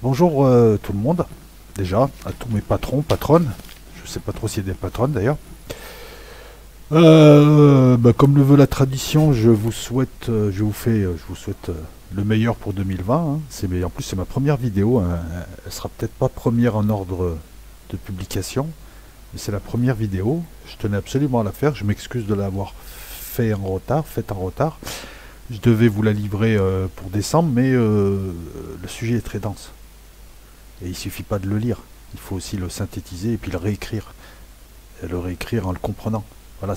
Bonjour tout le monde, déjà, à tous mes patrons, patronnes. Je sais pas trop s'il y a des patronnes d'ailleurs. Comme le veut la tradition, je vous souhaite, je vous souhaite le meilleur pour 2020. Hein. En plus, c'est ma première vidéo. Hein. Elle sera peut-être pas première en ordre de publication, mais c'est la première vidéo. Je tenais absolument à la faire. Je m'excuse de l'avoir faite en retard. Je devais vous la livrer pour décembre, mais le sujet est très dense. Et il suffit pas de le lire, il faut aussi le synthétiser et puis le réécrire. Et le réécrire en le comprenant. Voilà,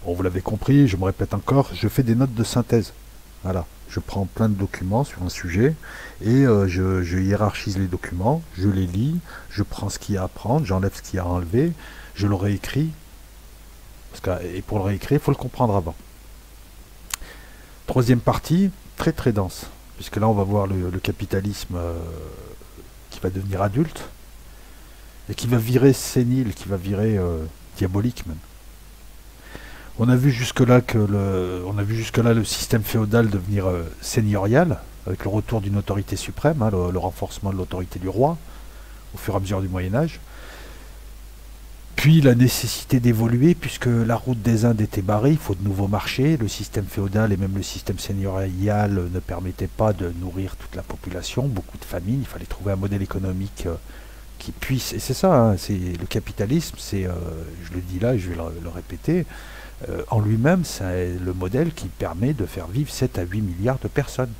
bon, vous l'avez compris, je me répète encore, je fais des notes de synthèse. Voilà, je prends plein de documents sur un sujet et je hiérarchise les documents, je les lis, je prends ce qu'il y a à prendre, j'enlève ce qu'il y a à enlever, je le réécris. Et pour le réécrire, il faut le comprendre avant. Troisième partie, très très dense, puisque là on va voir le capitalisme qui va devenir adulte et qui va virer sénile, qui va virer diabolique même. On a vu jusque-là le système féodal devenir seigneurial, avec le retour d'une autorité suprême, hein, le renforcement de l'autorité du roi au fur et à mesure du Moyen Âge. Puis la nécessité d'évoluer, puisque la route des Indes était barrée, il faut de nouveaux marchés. Le système féodal et même le système seigneurial ne permettaient pas de nourrir toute la population, beaucoup de famines. Il fallait trouver un modèle économique qui puisse. Et c'est ça, hein, c'est le capitalisme, je le dis là, je vais le répéter, en lui-même, c'est le modèle qui permet de faire vivre 7 à 8 milliards de personnes,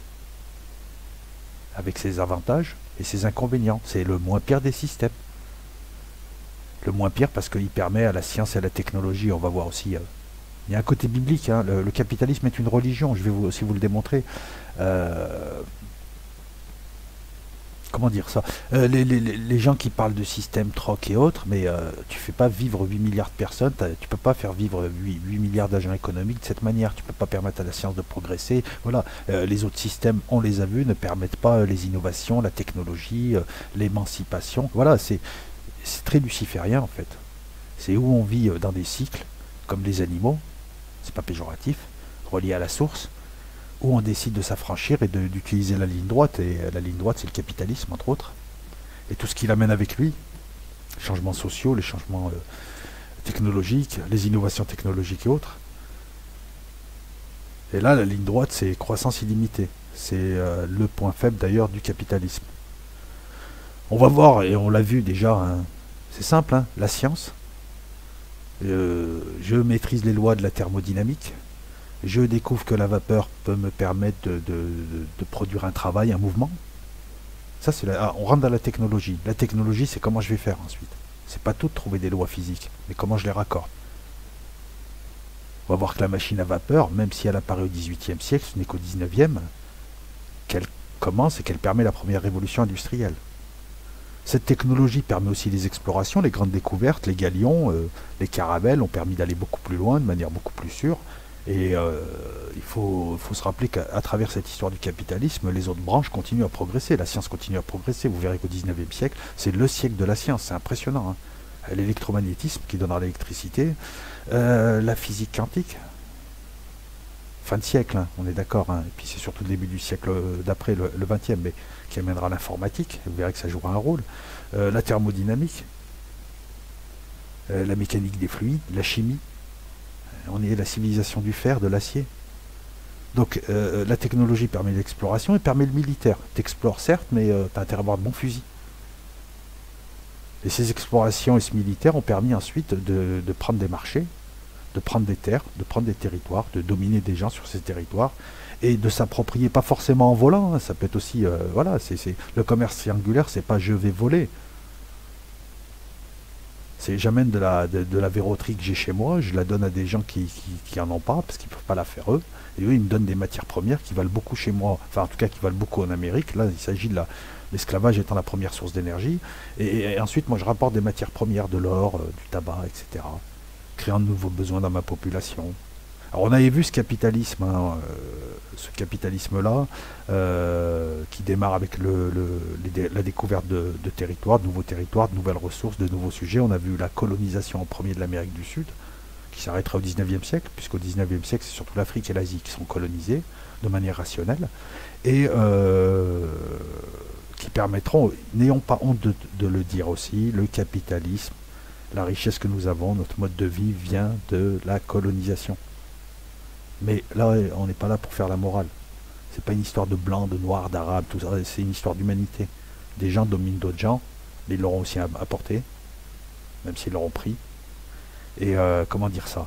avec ses avantages et ses inconvénients. C'est le moins pire des systèmes. Le moins pire parce qu'il permet à la science et à la technologie, on va voir aussi, il y a un côté biblique, hein, le capitalisme est une religion, je vais aussi vous le démontrer. Comment dire ça, les gens qui parlent de système troc et autres, mais tu fais pas vivre 8 milliards de personnes, tu peux pas faire vivre 8 milliards d'agents économiques de cette manière, tu peux pas permettre à la science de progresser. Voilà, les autres systèmes, on les a vus, ne permettent pas les innovations, la technologie, l'émancipation. Voilà, c'est très luciférien en fait. C'est où on vit dans des cycles, comme les animaux, c'est pas péjoratif, reliés à la source, où on décide de s'affranchir et d'utiliser la ligne droite. Et la ligne droite, c'est le capitalisme, entre autres. Et tout ce qu'il amène avec lui, les changements sociaux, les changements technologiques, les innovations technologiques et autres. Et là, la ligne droite, c'est croissance illimitée. C'est le point faible d'ailleurs du capitalisme. On va voir, et on l'a vu déjà, hein, c'est simple, hein, la science. Je maîtrise les lois de la thermodynamique. Je découvre que la vapeur peut me permettre de produire un travail, un mouvement. Ça, on rentre dans la technologie. La technologie, c'est comment je vais faire ensuite. C'est pas tout de trouver des lois physiques, mais comment je les raccorde. On va voir que la machine à vapeur, même si elle apparaît au XVIIIe siècle, ce n'est qu'au XIXe, qu'elle commence et qu'elle permet la première révolution industrielle. Cette technologie permet aussi les explorations, les grandes découvertes, les galions, les caravelles ont permis d'aller beaucoup plus loin, de manière beaucoup plus sûre. Et il faut se rappeler qu'à travers cette histoire du capitalisme, les autres branches continuent à progresser, la science continue à progresser. Vous verrez qu'au XIXe siècle, c'est le siècle de la science, c'est impressionnant. Hein. L'électromagnétisme qui donnera l'électricité, la physique quantique, fin de siècle, hein, on est d'accord. Hein. Et puis c'est surtout le début du siècle d'après, le XXe, mais qui amènera l'informatique, vous verrez que ça jouera un rôle. La thermodynamique, la mécanique des fluides, la chimie. On est la civilisation du fer, de l'acier. Donc la technologie permet l'exploration et permet le militaire. T'explores certes, mais t'as intérêt à avoir de bons fusils. Et ces explorations et ce militaire ont permis ensuite de prendre des marchés, de prendre des terres, de prendre des territoires, de dominer des gens sur ces territoires et de s'approprier, pas forcément en volant, hein, ça peut être aussi, voilà, le commerce triangulaire, c'est pas je vais voler. J'amène de la verroterie que j'ai chez moi, je la donne à des gens qui en ont pas, parce qu'ils ne peuvent pas la faire eux. Et eux, ils me donnent des matières premières qui valent beaucoup chez moi, enfin en tout cas qui valent beaucoup en Amérique. Là, il s'agit de l'esclavage étant la première source d'énergie. Et ensuite, moi, je rapporte des matières premières, de l'or, du tabac, etc. Créant de nouveaux besoins dans ma population. Alors on avait vu ce capitalisme-là, qui démarre avec la découverte de territoires, de nouveaux territoires, de nouvelles ressources, de nouveaux sujets. On a vu la colonisation en premier de l'Amérique du Sud, qui s'arrêtera au 19e siècle, puisqu'au 19e siècle, c'est surtout l'Afrique et l'Asie qui sont colonisées de manière rationnelle, et qui permettront, n'ayons pas honte de le dire aussi, le capitalisme, la richesse que nous avons, notre mode de vie vient de la colonisation. Mais là, on n'est pas là pour faire la morale. C'est pas une histoire de blanc, de noir, d'arabe, tout ça, c'est une histoire d'humanité. Des gens dominent d'autres gens, mais ils l'auront aussi apporté, même s'ils l'auront pris. Et comment dire ça?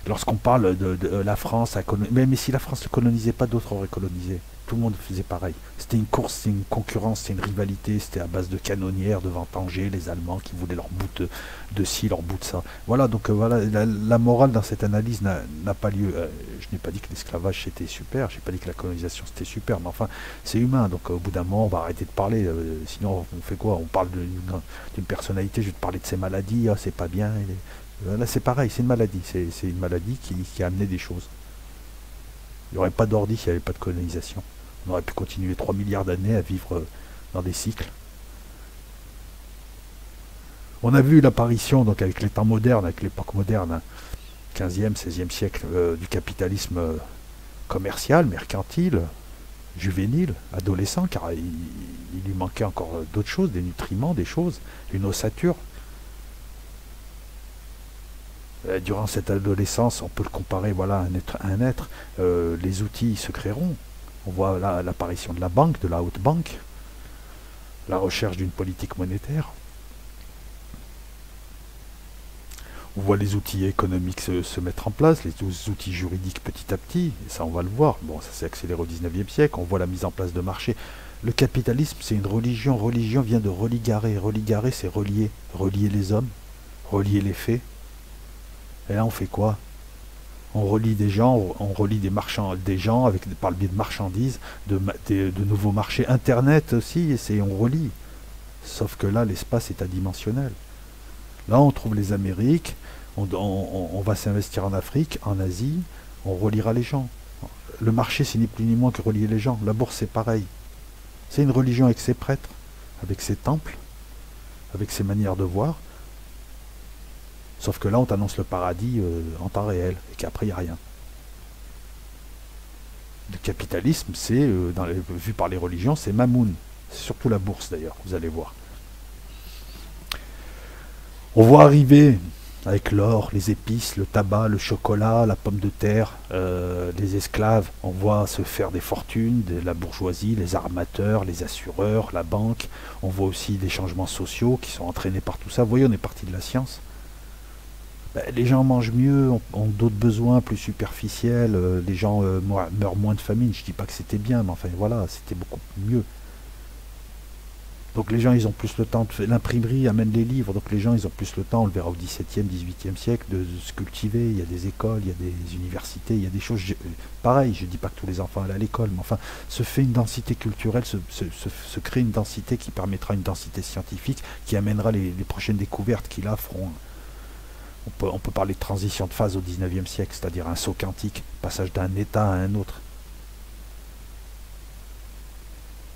Lorsqu'on parle de la France, mais si la France ne colonisait pas, d'autres auraient colonisé. Tout le monde faisait pareil. C'était une course, c'était une concurrence, c'était une rivalité, c'était à base de canonnières devant Tanger, les Allemands qui voulaient leur bout de ci, leur bout de ça. Voilà, donc voilà, la morale dans cette analyse n'a pas lieu. Je n'ai pas dit que l'esclavage c'était super, je n'ai pas dit que la colonisation c'était super, mais enfin, c'est humain, donc au bout d'un moment, on va arrêter de parler. Sinon, on fait quoi? On parle d'une personnalité, je vais te parler de ses maladies, c'est pas bien. Là, c'est pareil, c'est une maladie. C'est une maladie qui a amené des choses. Il n'y aurait pas d'ordi s'il n'y avait pas de colonisation. On aurait pu continuer 3 milliards d'années à vivre dans des cycles. On a vu l'apparition, donc avec les temps modernes, avec l'époque moderne, 15e, 16e siècle, du capitalisme commercial, mercantile, juvénile, adolescent, car il lui manquait encore d'autres choses, des nutriments, des choses, une ossature. Durant cette adolescence, on peut le comparer voilà, à un être. Les outils se créeront. On voit là l'apparition de la banque, de la haute banque, la recherche d'une politique monétaire. On voit les outils économiques se mettre en place, les outils juridiques petit à petit, et ça on va le voir. Bon, ça s'est accéléré au 19e siècle, on voit la mise en place de marchés. Le capitalisme, c'est une religion. Religion vient de religarer. Religarer, c'est relier. Relier les hommes, relier les faits. Et là, on fait quoi? On relie des gens, on relie des gens par le biais de marchandises, de nouveaux marchés. Internet aussi, on relie. Sauf que là, l'espace est adimensionnel. Là, on trouve les Amériques, on va s'investir en Afrique, en Asie, on reliera les gens. Le marché, c'est ni plus ni moins que relier les gens. La bourse, c'est pareil. C'est une religion avec ses prêtres, avec ses temples, avec ses manières de voir. Sauf que là, on t'annonce le paradis en temps réel, et qu'après, il n'y a rien. Le capitalisme, c'est, vu par les religions, c'est Mamoun. C'est surtout la bourse, d'ailleurs, vous allez voir. On voit arriver, avec l'or, les épices, le tabac, le chocolat, la pomme de terre, les esclaves. On voit se faire des fortunes, la bourgeoisie, les armateurs, les assureurs, la banque. On voit aussi des changements sociaux qui sont entraînés par tout ça. Vous voyez, on est parti de la science. Les gens mangent mieux, ont d'autres besoins plus superficiels, les gens meurent moins de famine. Je dis pas que c'était bien, mais enfin voilà, c'était beaucoup mieux. Donc les gens, ils ont plus le temps, l'imprimerie amène les livres, donc les gens, ils ont plus le temps, on le verra au XVIIe, XVIIIe siècle, de se cultiver. Il y a des écoles, il y a des universités, il y a des choses, pareil, je dis pas que tous les enfants allaient à l'école, mais enfin, se fait une densité culturelle, se crée une densité qui permettra une densité scientifique, qui amènera les prochaines découvertes qui là feront... On peut parler de transition de phase au 19e siècle, c'est-à-dire un saut quantique, passage d'un état à un autre.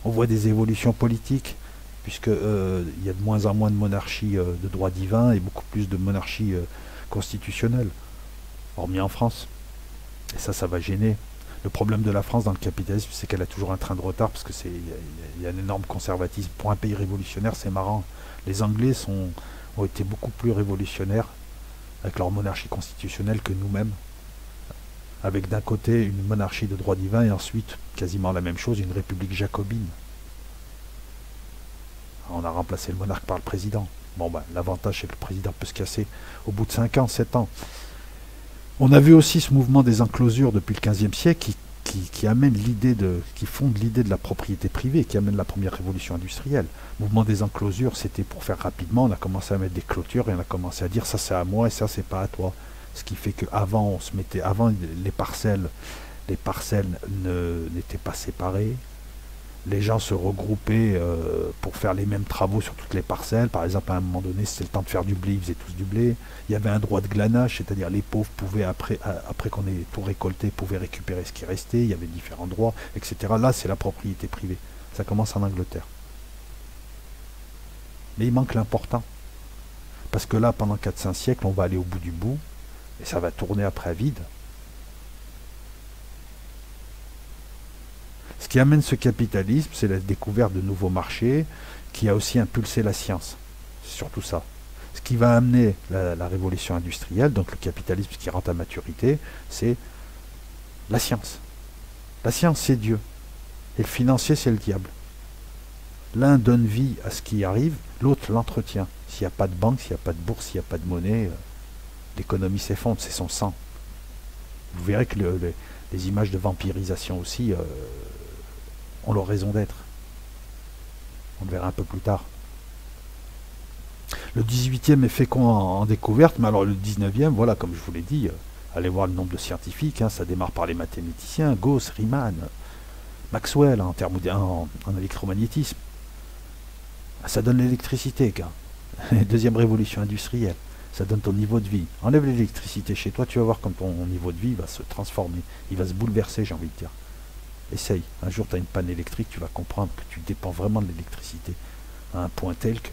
On voit des évolutions politiques, puisque il y a de moins en moins de monarchies de droit divin et beaucoup plus de monarchies constitutionnelles, hormis en France. Et ça va gêner. Le problème de la France dans le capitalisme, c'est qu'elle a toujours un train de retard, parce que y a un énorme conservatisme. Pour un pays révolutionnaire, c'est marrant. Les Anglais ont été beaucoup plus révolutionnaires avec leur monarchie constitutionnelle que nous-mêmes, avec d'un côté une monarchie de droit divin et ensuite quasiment la même chose, une république jacobine. On a remplacé le monarque par le président. Bon ben, l'avantage c'est que le président peut se casser au bout de 5 ans, 7 ans. On a vu aussi ce mouvement des enclosures depuis le XVe siècle qui amène qui fonde l'idée de la propriété privée, qui amène la première révolution industrielle. Le mouvement des enclosures, c'était pour faire rapidement, on a commencé à mettre des clôtures et on a commencé à dire ça c'est à moi et ça c'est pas à toi. Ce qui fait qu'avant les parcelles n'étaient pas séparées. Les gens se regroupaient pour faire les mêmes travaux sur toutes les parcelles. Par exemple, à un moment donné, c'était le temps de faire du blé, ils faisaient tous du blé. Il y avait un droit de glanage, c'est-à-dire les pauvres pouvaient, après qu'on ait tout récolté, pouvaient récupérer ce qui restait. Il y avait différents droits, etc. Là, c'est la propriété privée. Ça commence en Angleterre. Mais il manque l'important. Parce que là, pendant 4-5 siècles, on va aller au bout du bout. Et ça va tourner après à vide. Ce qui amène ce capitalisme, c'est la découverte de nouveaux marchés qui a aussi impulsé la science. C'est surtout ça. Ce qui va amener la révolution industrielle, donc le capitalisme qui rentre à maturité, c'est la science. La science, c'est Dieu. Et le financier, c'est le diable. L'un donne vie à ce qui arrive, l'autre l'entretient. S'il n'y a pas de banque, s'il n'y a pas de bourse, s'il n'y a pas de monnaie, l'économie s'effondre, c'est son sang. Vous verrez que les images de vampirisation aussi ont leur raison d'être. On le verra un peu plus tard. Le 18e est fécond en découverte, mais alors le 19e, voilà, comme je vous l'ai dit, allez voir le nombre de scientifiques, ça démarre par les mathématiciens, Gauss, Riemann, Maxwell en électromagnétisme. Ça donne l'électricité, deuxième révolution industrielle. Ça donne ton niveau de vie. Enlève l'électricité chez toi, tu vas voir comme ton niveau de vie va se transformer. Il va se bouleverser, j'ai envie de dire. Essaye. Un jour, tu as une panne électrique, tu vas comprendre que tu dépends vraiment de l'électricité. À un point tel que...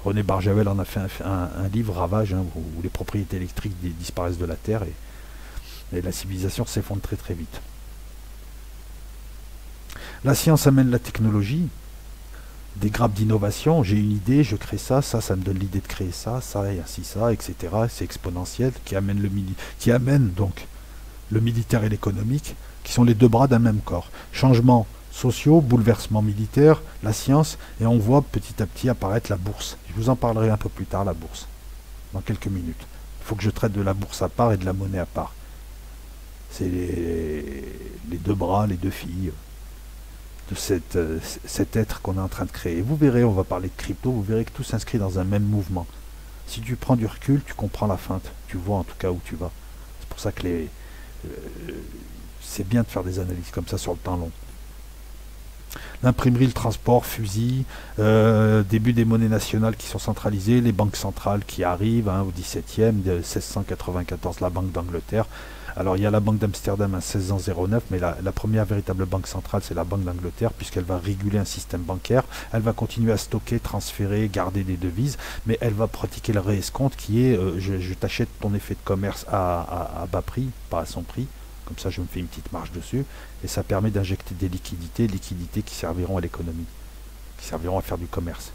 René Barjavel en a fait un livre, Ravage, où les propriétés électriques disparaissent de la Terre et la civilisation s'effondre très très vite. La science amène la technologie, des grappes d'innovation, j'ai une idée, je crée ça, ça me donne l'idée de créer ça et ainsi ça, etc. C'est exponentiel, qui amène donc le militaire et l'économique, qui sont les deux bras d'un même corps. Changements sociaux, bouleversements militaires, la science, et on voit petit à petit apparaître la bourse. Je vous en parlerai un peu plus tard, la bourse, dans quelques minutes. Il faut que je traite de la bourse à part et de la monnaie à part. C'est les deux bras, les deux filles de cet être qu'on est en train de créer. Et vous verrez, on va parler de crypto, vous verrez que tout s'inscrit dans un même mouvement. Si tu prends du recul, tu comprends la feinte. Tu vois en tout cas où tu vas. C'est pour ça que c'est bien de faire des analyses comme ça sur le temps long. L'imprimerie, le transport, fusil, début des monnaies nationales qui sont centralisées, les banques centrales qui arrivent au 17e, de 1694, la Banque d'Angleterre. Alors il y a la Banque d'Amsterdam en 1609, mais la première véritable banque centrale, c'est la Banque d'Angleterre, puisqu'elle va réguler un système bancaire. Elle va continuer à stocker, transférer, garder des devises, mais elle va pratiquer le réescompte qui est je t'achète ton effet de commerce à bas prix, pas à son prix. Comme ça, je me fais une petite marge dessus. Et ça permet d'injecter des liquidités qui serviront à l'économie, qui serviront à faire du commerce.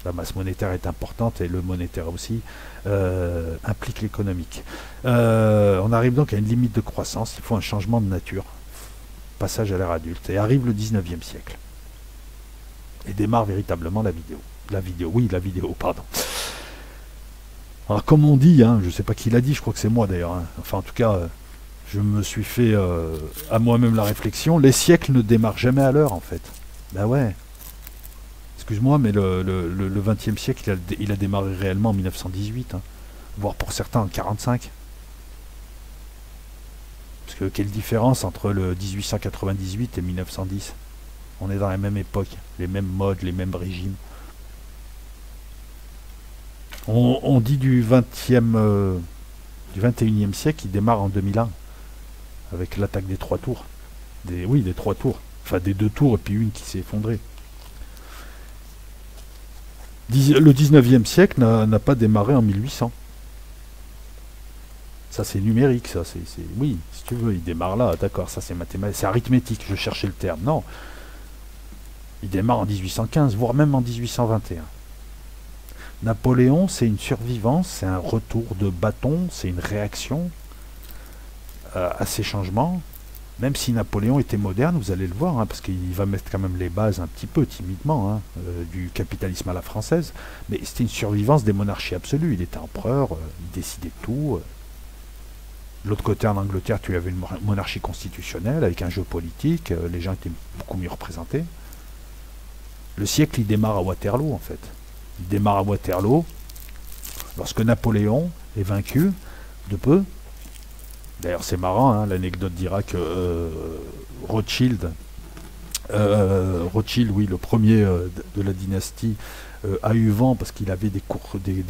La masse monétaire est importante et le monétaire aussi implique l'économique. On arrive donc à une limite de croissance. Il faut un changement de nature. Passage à l'ère adulte. Et arrive le 19e siècle. Et démarre véritablement la vidéo. La vidéo, pardon. Alors comme on dit, je ne sais pas qui l'a dit, je crois que c'est moi d'ailleurs, enfin en tout cas, je me suis fait à moi-même la réflexion, les siècles ne démarrent jamais à l'heure en fait. Ben ouais, excuse-moi, mais le 20e siècle, il a démarré réellement en 1918, voire pour certains en 1945. Parce que quelle différence entre le 1898 et 1910? On est dans la même époque, les mêmes modes, les mêmes régimes. On dit du 21e siècle, il démarre en 2001, avec l'attaque des 3 tours. Des 3 tours. Enfin, des 2 tours et puis une qui s'est effondrée. Le 19e siècle n'a pas démarré en 1800. Ça, c'est numérique, ça. Oui, si tu veux, il démarre là, d'accord, ça c'est mathématique, c'est arithmétique, je cherchais le terme. Non. Il démarre en 1815, voire même en 1821. Napoléon, c'est une survivance, c'est un retour de bâton, c'est une réaction à ces changements. Même si Napoléon était moderne, vous allez le voir, parce qu'il va mettre quand même les bases un petit peu timidement du capitalisme à la française. Mais c'était une survivance des monarchies absolues. Il était empereur, il décidait de tout. De l'autre côté, en Angleterre, tu avais une monarchie constitutionnelle avec un jeu politique. Les gens étaient beaucoup mieux représentés. Le siècle, il démarre à Waterloo, en fait. Il démarre à Waterloo, lorsque Napoléon est vaincu de peu. D'ailleurs, c'est marrant, l'anecdote dira que Rothschild, oui, le premier de la dynastie, a eu vent parce qu'il avait des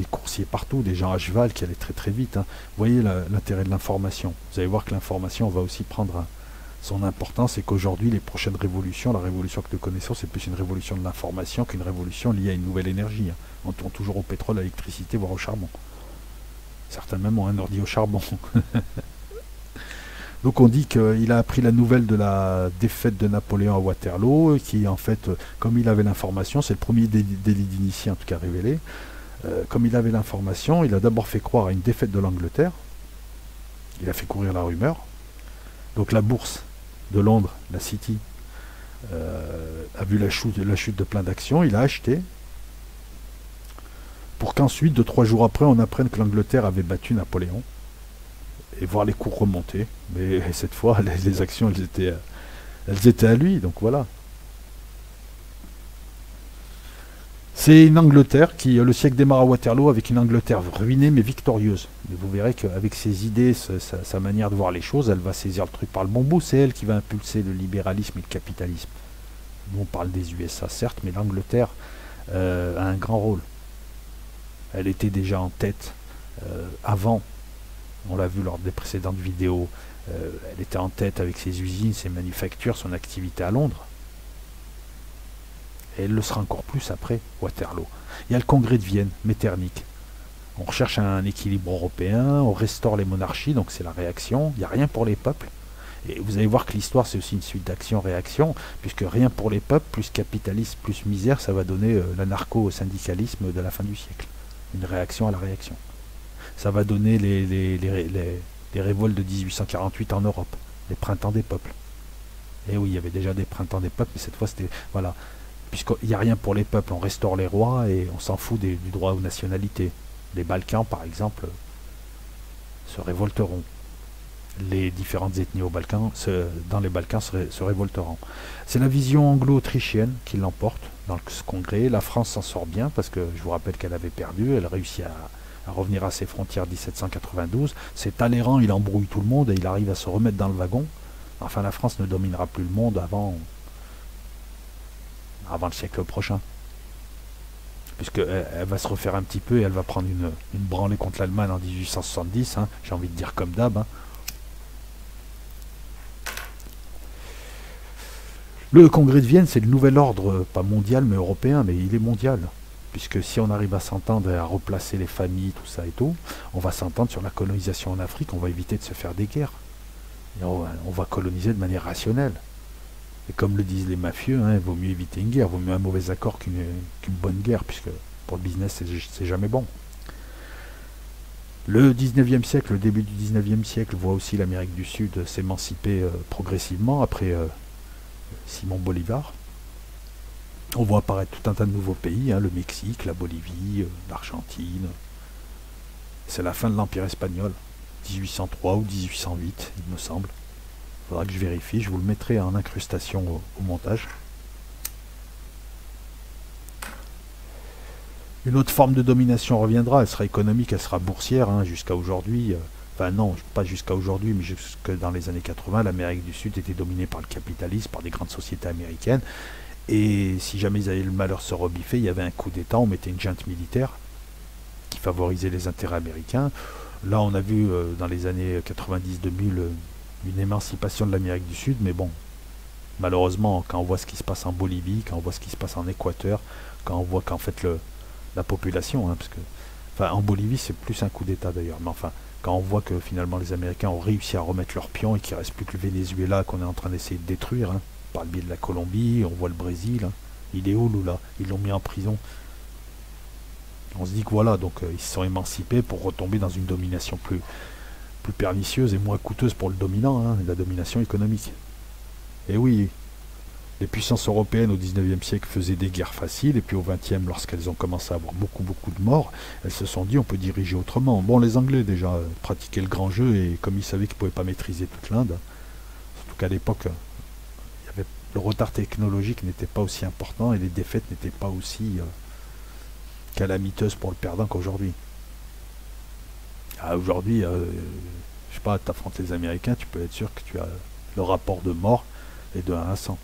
coursiers partout, des gens à cheval qui allaient très très vite. Vous voyez l'intérêt de l'information. Vous allez voir que l'information va aussi prendre son importance et qu'aujourd'hui, les prochaines révolutions, la révolution que nous connaissons, c'est plus une révolution de l'information qu'une révolution liée à une nouvelle énergie. On tourne toujours au pétrole, à l'électricité, voire au charbon. Certains même ont un ordi au charbon. Donc on dit qu'il a appris la nouvelle de la défaite de Napoléon à Waterloo, qui en fait, comme il avait l'information, c'est le premier délit d'initié en tout cas révélé, comme il avait l'information, il a d'abord fait croire à une défaite de l'Angleterre, il a fait courir la rumeur, donc la bourse de Londres, la City, a vu la chute de plein d'actions, il a acheté, pour qu'ensuite, 2-3 jours après, on apprenne que l'Angleterre avait battu Napoléon, et voir les cours remonter. Mais cette fois, les actions, elles étaient à lui, donc voilà. C'est une Angleterre qui, le siècle démarre à Waterloo avec une Angleterre ruinée mais victorieuse. Mais vous verrez qu'avec ses idées, sa manière de voir les choses, elle va saisir le truc par le bon bout. C'est elle qui va impulser le libéralisme et le capitalisme. Nous, on parle des USA, certes, mais l'Angleterre a un grand rôle. Elle était déjà en tête avant. On l'a vu lors des précédentes vidéos. Elle était en tête avec ses usines, ses manufactures, son activité à Londres. Et elle le sera encore plus après Waterloo. Il y a le congrès de Vienne, Metternich. On recherche un équilibre européen, on restaure les monarchies, donc c'est la réaction. Il n'y a rien pour les peuples. Et vous allez voir que l'histoire, c'est aussi une suite d'action-réaction, puisque rien pour les peuples, plus capitalisme, plus misère, ça va donner l'anarcho-syndicalisme de la fin du siècle. Une réaction à la réaction. Ça va donner les révoltes de 1848 en Europe, les printemps des peuples. Et oui, il y avait déjà des printemps des peuples, mais cette fois c'était... Voilà. Puisqu'il n'y a rien pour les peuples, on restaure les rois et on s'en fout du droit aux nationalités. Les Balkans, par exemple, se révolteront. Les différentes ethnies dans les Balkans se révolteront. C'est la vision anglo-autrichienne qui l'emporte dans ce congrès. La France s'en sort bien parce que je vous rappelle qu'elle avait perdu, elle réussit à revenir à ses frontières 1792. C'est Talleyrand, il embrouille tout le monde et il arrive à se remettre dans le wagon. Enfin, la France ne dominera plus le monde avant le siècle prochain. Puisqu'elle va se refaire un petit peu et elle va prendre une branlée contre l'Allemagne en 1870, hein, j'ai envie de dire comme d'hab. Hein. Le congrès de Vienne, c'est le nouvel ordre, pas mondial mais européen, mais il est mondial. Puisque si on arrive à s'entendre et à replacer les familles, tout ça et tout, on va s'entendre sur la colonisation en Afrique, on va éviter de se faire des guerres. Et on va coloniser de manière rationnelle. Et comme le disent les mafieux, hein, il vaut mieux éviter une guerre, il vaut mieux un mauvais accord qu'une bonne guerre, puisque pour le business, c'est jamais bon. Le 19e siècle, le début du 19e siècle, voit aussi l'Amérique du Sud s'émanciper progressivement après Simon Bolivar. On voit apparaître tout un tas de nouveaux pays, hein, le Mexique, la Bolivie, l'Argentine. C'est la fin de l'Empire espagnol, 1803 ou 1808, il me semble. Il faudra que je vérifie, je vous le mettrai en incrustation au montage. Une autre forme de domination reviendra, elle sera économique, elle sera boursière, hein, jusqu'à aujourd'hui. Enfin non, pas jusqu'à aujourd'hui, mais jusque dans les années 80, l'Amérique du Sud était dominée par le capitalisme, par des grandes sociétés américaines. Et si jamais ils avaient le malheur de se rebiffer, il y avait un coup d'État, on mettait une junte militaire qui favorisait les intérêts américains. Là, on a vu dans les années 90-2000 une émancipation de l'Amérique du Sud, mais bon, malheureusement, quand on voit ce qui se passe en Bolivie, quand on voit ce qui se passe en Équateur, quand on voit qu'en fait la population, hein, parce que, enfin, en Bolivie, c'est plus un coup d'État d'ailleurs, mais enfin, quand on voit que finalement les Américains ont réussi à remettre leur pion et qu'il ne reste plus que le Venezuela qu'on est en train d'essayer de détruire, hein, par le biais de la Colombie, on voit le Brésil, hein, il est où Lula? Ils l'ont mis en prison. On se dit que voilà, donc ils se sont émancipés pour retomber dans une domination plus pernicieuse et moins coûteuse pour le dominant, hein, la domination économique. Et oui, les puissances européennes au 19e siècle faisaient des guerres faciles, et puis au 20e, lorsqu'elles ont commencé à avoir beaucoup de morts, elles se sont dit on peut diriger autrement. Bon, les Anglais déjà pratiquaient le grand jeu, et comme ils savaient qu'ils ne pouvaient pas maîtriser toute l'Inde, surtout qu'à l'époque, le retard technologique n'était pas aussi important, et les défaites n'étaient pas aussi calamiteuses pour le perdant qu'aujourd'hui. Aujourd'hui, je sais pas, tu affrontes les Américains, tu peux être sûr que tu as le rapport de mort et de 1 à 100.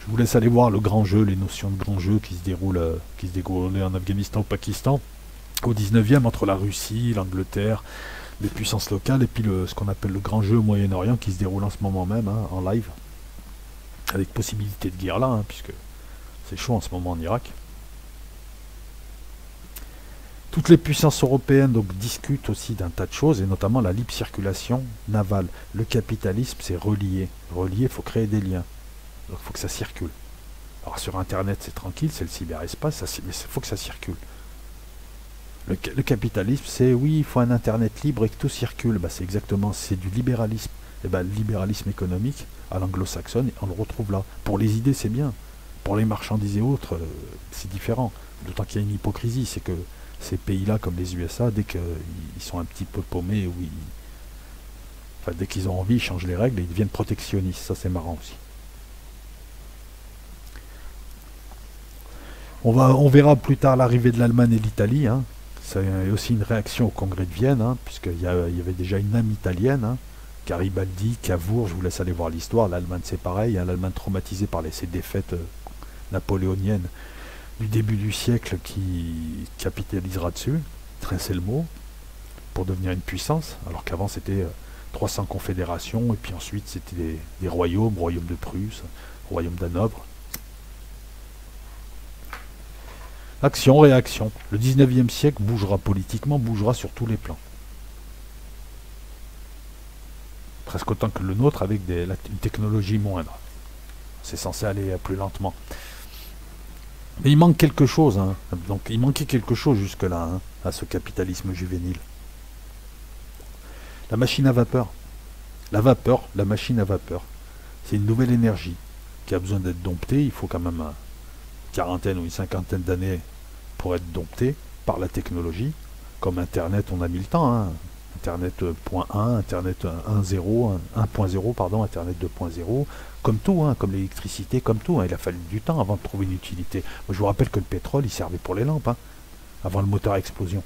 Je vous laisse aller voir le grand jeu, les notions de grand jeu qui se déroulaient en Afghanistan, au Pakistan, au 19e, entre la Russie, l'Angleterre, les puissances locales, et puis ce qu'on appelle le grand jeu au Moyen-Orient qui se déroule en ce moment même, hein, en live, avec possibilité de guerre là, hein, puisque c'est chaud en ce moment en Irak. Toutes les puissances européennes donc discutent aussi d'un tas de choses, et notamment la libre circulation navale. Le capitalisme, c'est relié. Relié, il faut créer des liens. Donc il faut que ça circule. Alors sur Internet, c'est tranquille, c'est le cyberespace, mais il faut que ça circule. Le capitalisme, c'est oui, il faut un Internet libre et que tout circule. Bah, c'est exactement, c'est du libéralisme. Et ben, le libéralisme économique, à l'anglo-saxonne, on le retrouve là. Pour les idées, c'est bien. Pour les marchandises et autres, c'est différent. D'autant qu'il y a une hypocrisie, c'est que ces pays-là, comme les USA, dès qu'ils sont un petit peu paumés, enfin, dès qu'ils ont envie, ils changent les règles et ils deviennent protectionnistes. Ça, c'est marrant aussi. On verra plus tard l'arrivée de l'Allemagne et l'Italie. Hein. C'est aussi une réaction au congrès de Vienne, hein, puisqu'il y avait déjà une âme italienne. Hein. Garibaldi, Cavour, je vous laisse aller voir l'histoire. L'Allemagne, c'est pareil. Hein, l'Allemagne traumatisée par ces défaites napoléoniennes du début du siècle qui capitalisera dessus, c'est le mot, pour devenir une puissance, alors qu'avant c'était 300 confédérations, et puis ensuite c'était des royaumes, royaume de Prusse, royaume d'Hanovre. Action, réaction. Le 19e siècle bougera politiquement, bougera sur tous les plans. Presque autant que le nôtre, avec une technologie moindre. C'est censé aller plus lentement. Mais il manque quelque chose, hein. Donc il manquait quelque chose jusque-là, hein, à ce capitalisme juvénile. La machine à vapeur. La vapeur, la machine à vapeur. C'est une nouvelle énergie qui a besoin d'être domptée. Il faut quand même une quarantaine ou une cinquantaine d'années pour être domptée par la technologie. Comme Internet, on a mis le temps. Hein. Internet 1.1, Internet 1.0, 1.0, pardon, Internet 2.0, comme tout, hein, comme l'électricité, comme tout. Hein, il a fallu du temps avant de trouver une utilité. Moi, je vous rappelle que le pétrole, il servait pour les lampes, hein, avant le moteur à explosion.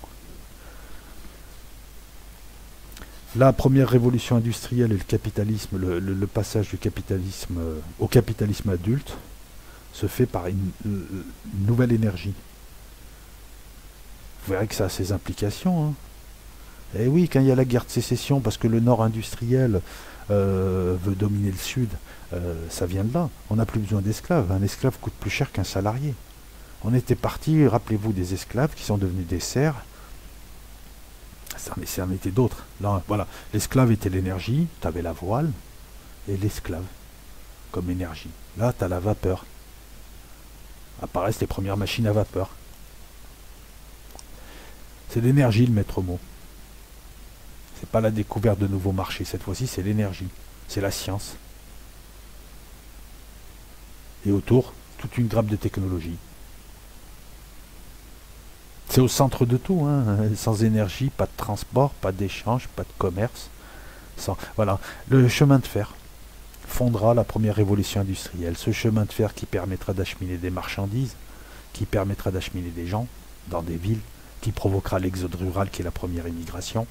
La première révolution industrielle et le capitalisme, le passage du capitalisme au capitalisme adulte, se fait par une nouvelle énergie. Vous verrez que ça a ses implications, hein. Et oui, quand il y a la guerre de sécession, parce que le nord industriel veut dominer le sud, ça vient de là. On n'a plus besoin d'esclaves. Un esclave coûte plus cher qu'un salarié. On était parti, rappelez-vous, des esclaves qui sont devenus des serfs. Ça en était d'autres. Là, voilà. L'esclave était l'énergie, tu avais la voile, et l'esclave comme énergie. Là, tu as la vapeur. Apparaissent les premières machines à vapeur. C'est l'énergie le maître mot. C'est pas la découverte de nouveaux marchés, cette fois-ci c'est l'énergie, c'est la science. Et autour, toute une grappe de technologie. C'est au centre de tout, hein. Sans énergie, pas de transport, pas d'échange, pas de commerce. Voilà, le chemin de fer fondera la première révolution industrielle. Ce chemin de fer qui permettra d'acheminer des marchandises, qui permettra d'acheminer des gens dans des villes, qui provoquera l'exode rural qui est la première immigration.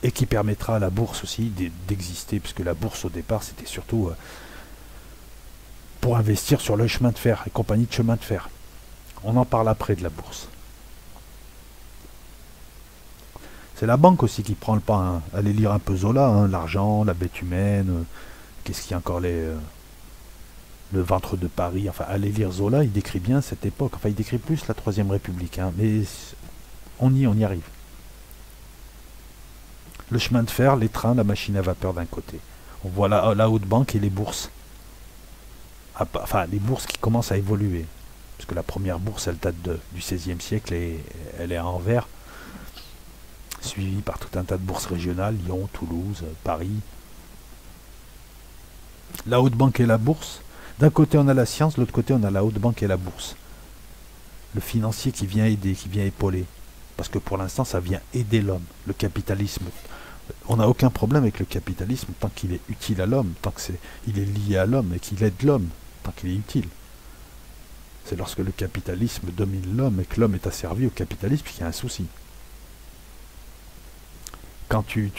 Et qui permettra à la bourse aussi d'exister, puisque la bourse au départ c'était surtout pour investir sur le chemin de fer, les compagnies de chemin de fer. On en parle après de la bourse. C'est la banque aussi qui prend le pas, hein. Allez lire un peu Zola, hein, l'argent, la bête humaine, qu'est-ce qu'il y a encore, le ventre de Paris, enfin allez lire Zola, il décrit bien cette époque, enfin il décrit plus la Troisième République, hein, mais on y arrive. Le chemin de fer, les trains, la machine à vapeur d'un côté. On voit la haute banque et les bourses. Enfin, les bourses qui commencent à évoluer. Parce que la première bourse, elle date du XVIe siècle et elle est à Anvers. Suivie par tout un tas de bourses régionales, Lyon, Toulouse, Paris. La haute banque et la bourse. D'un côté, on a la science, de l'autre côté, on a la haute banque et la bourse. Le financier qui vient aider, qui vient épauler. Parce que pour l'instant, ça vient aider l'homme. Le capitalisme. On n'a aucun problème avec le capitalisme tant qu'il est utile à l'homme, tant qu'il est lié à l'homme et qu'il aide l'homme, tant qu'il est utile. C'est lorsque le capitalisme domine l'homme et que l'homme est asservi au capitalisme qu'il y a un souci. Quand tu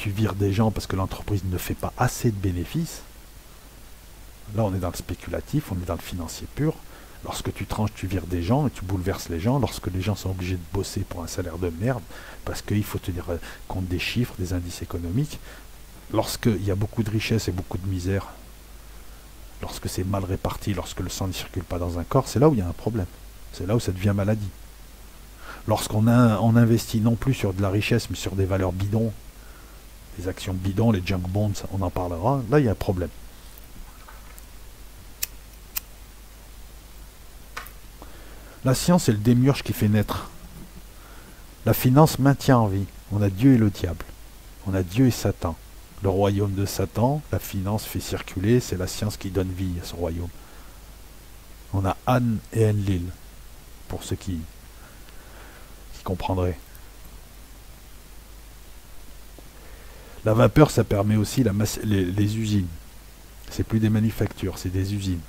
vires des gens parce que l'entreprise ne fait pas assez de bénéfices, là on est dans le spéculatif, on est dans le financier pur. Lorsque tu tranches, tu vires des gens et tu bouleverses les gens. Lorsque les gens sont obligés de bosser pour un salaire de merde, parce qu'il faut tenir compte des chiffres, des indices économiques. Lorsqu'il y a beaucoup de richesse et beaucoup de misère, lorsque c'est mal réparti, lorsque le sang ne circule pas dans un corps, c'est là où il y a un problème. C'est là où ça devient maladie. On investit non plus sur de la richesse, mais sur des valeurs bidons, des actions bidons, les junk bonds, on en parlera, là il y a un problème. La science est le démiurge qui fait naître. La finance maintient en vie. On a Dieu et le diable. On a Dieu et Satan. Le royaume de Satan, la finance fait circuler, c'est la science qui donne vie à ce royaume. On a Anne et Enlil, pour ceux qui comprendraient. La vapeur, ça permet aussi les usines. C'est plus des manufactures, c'est des usines.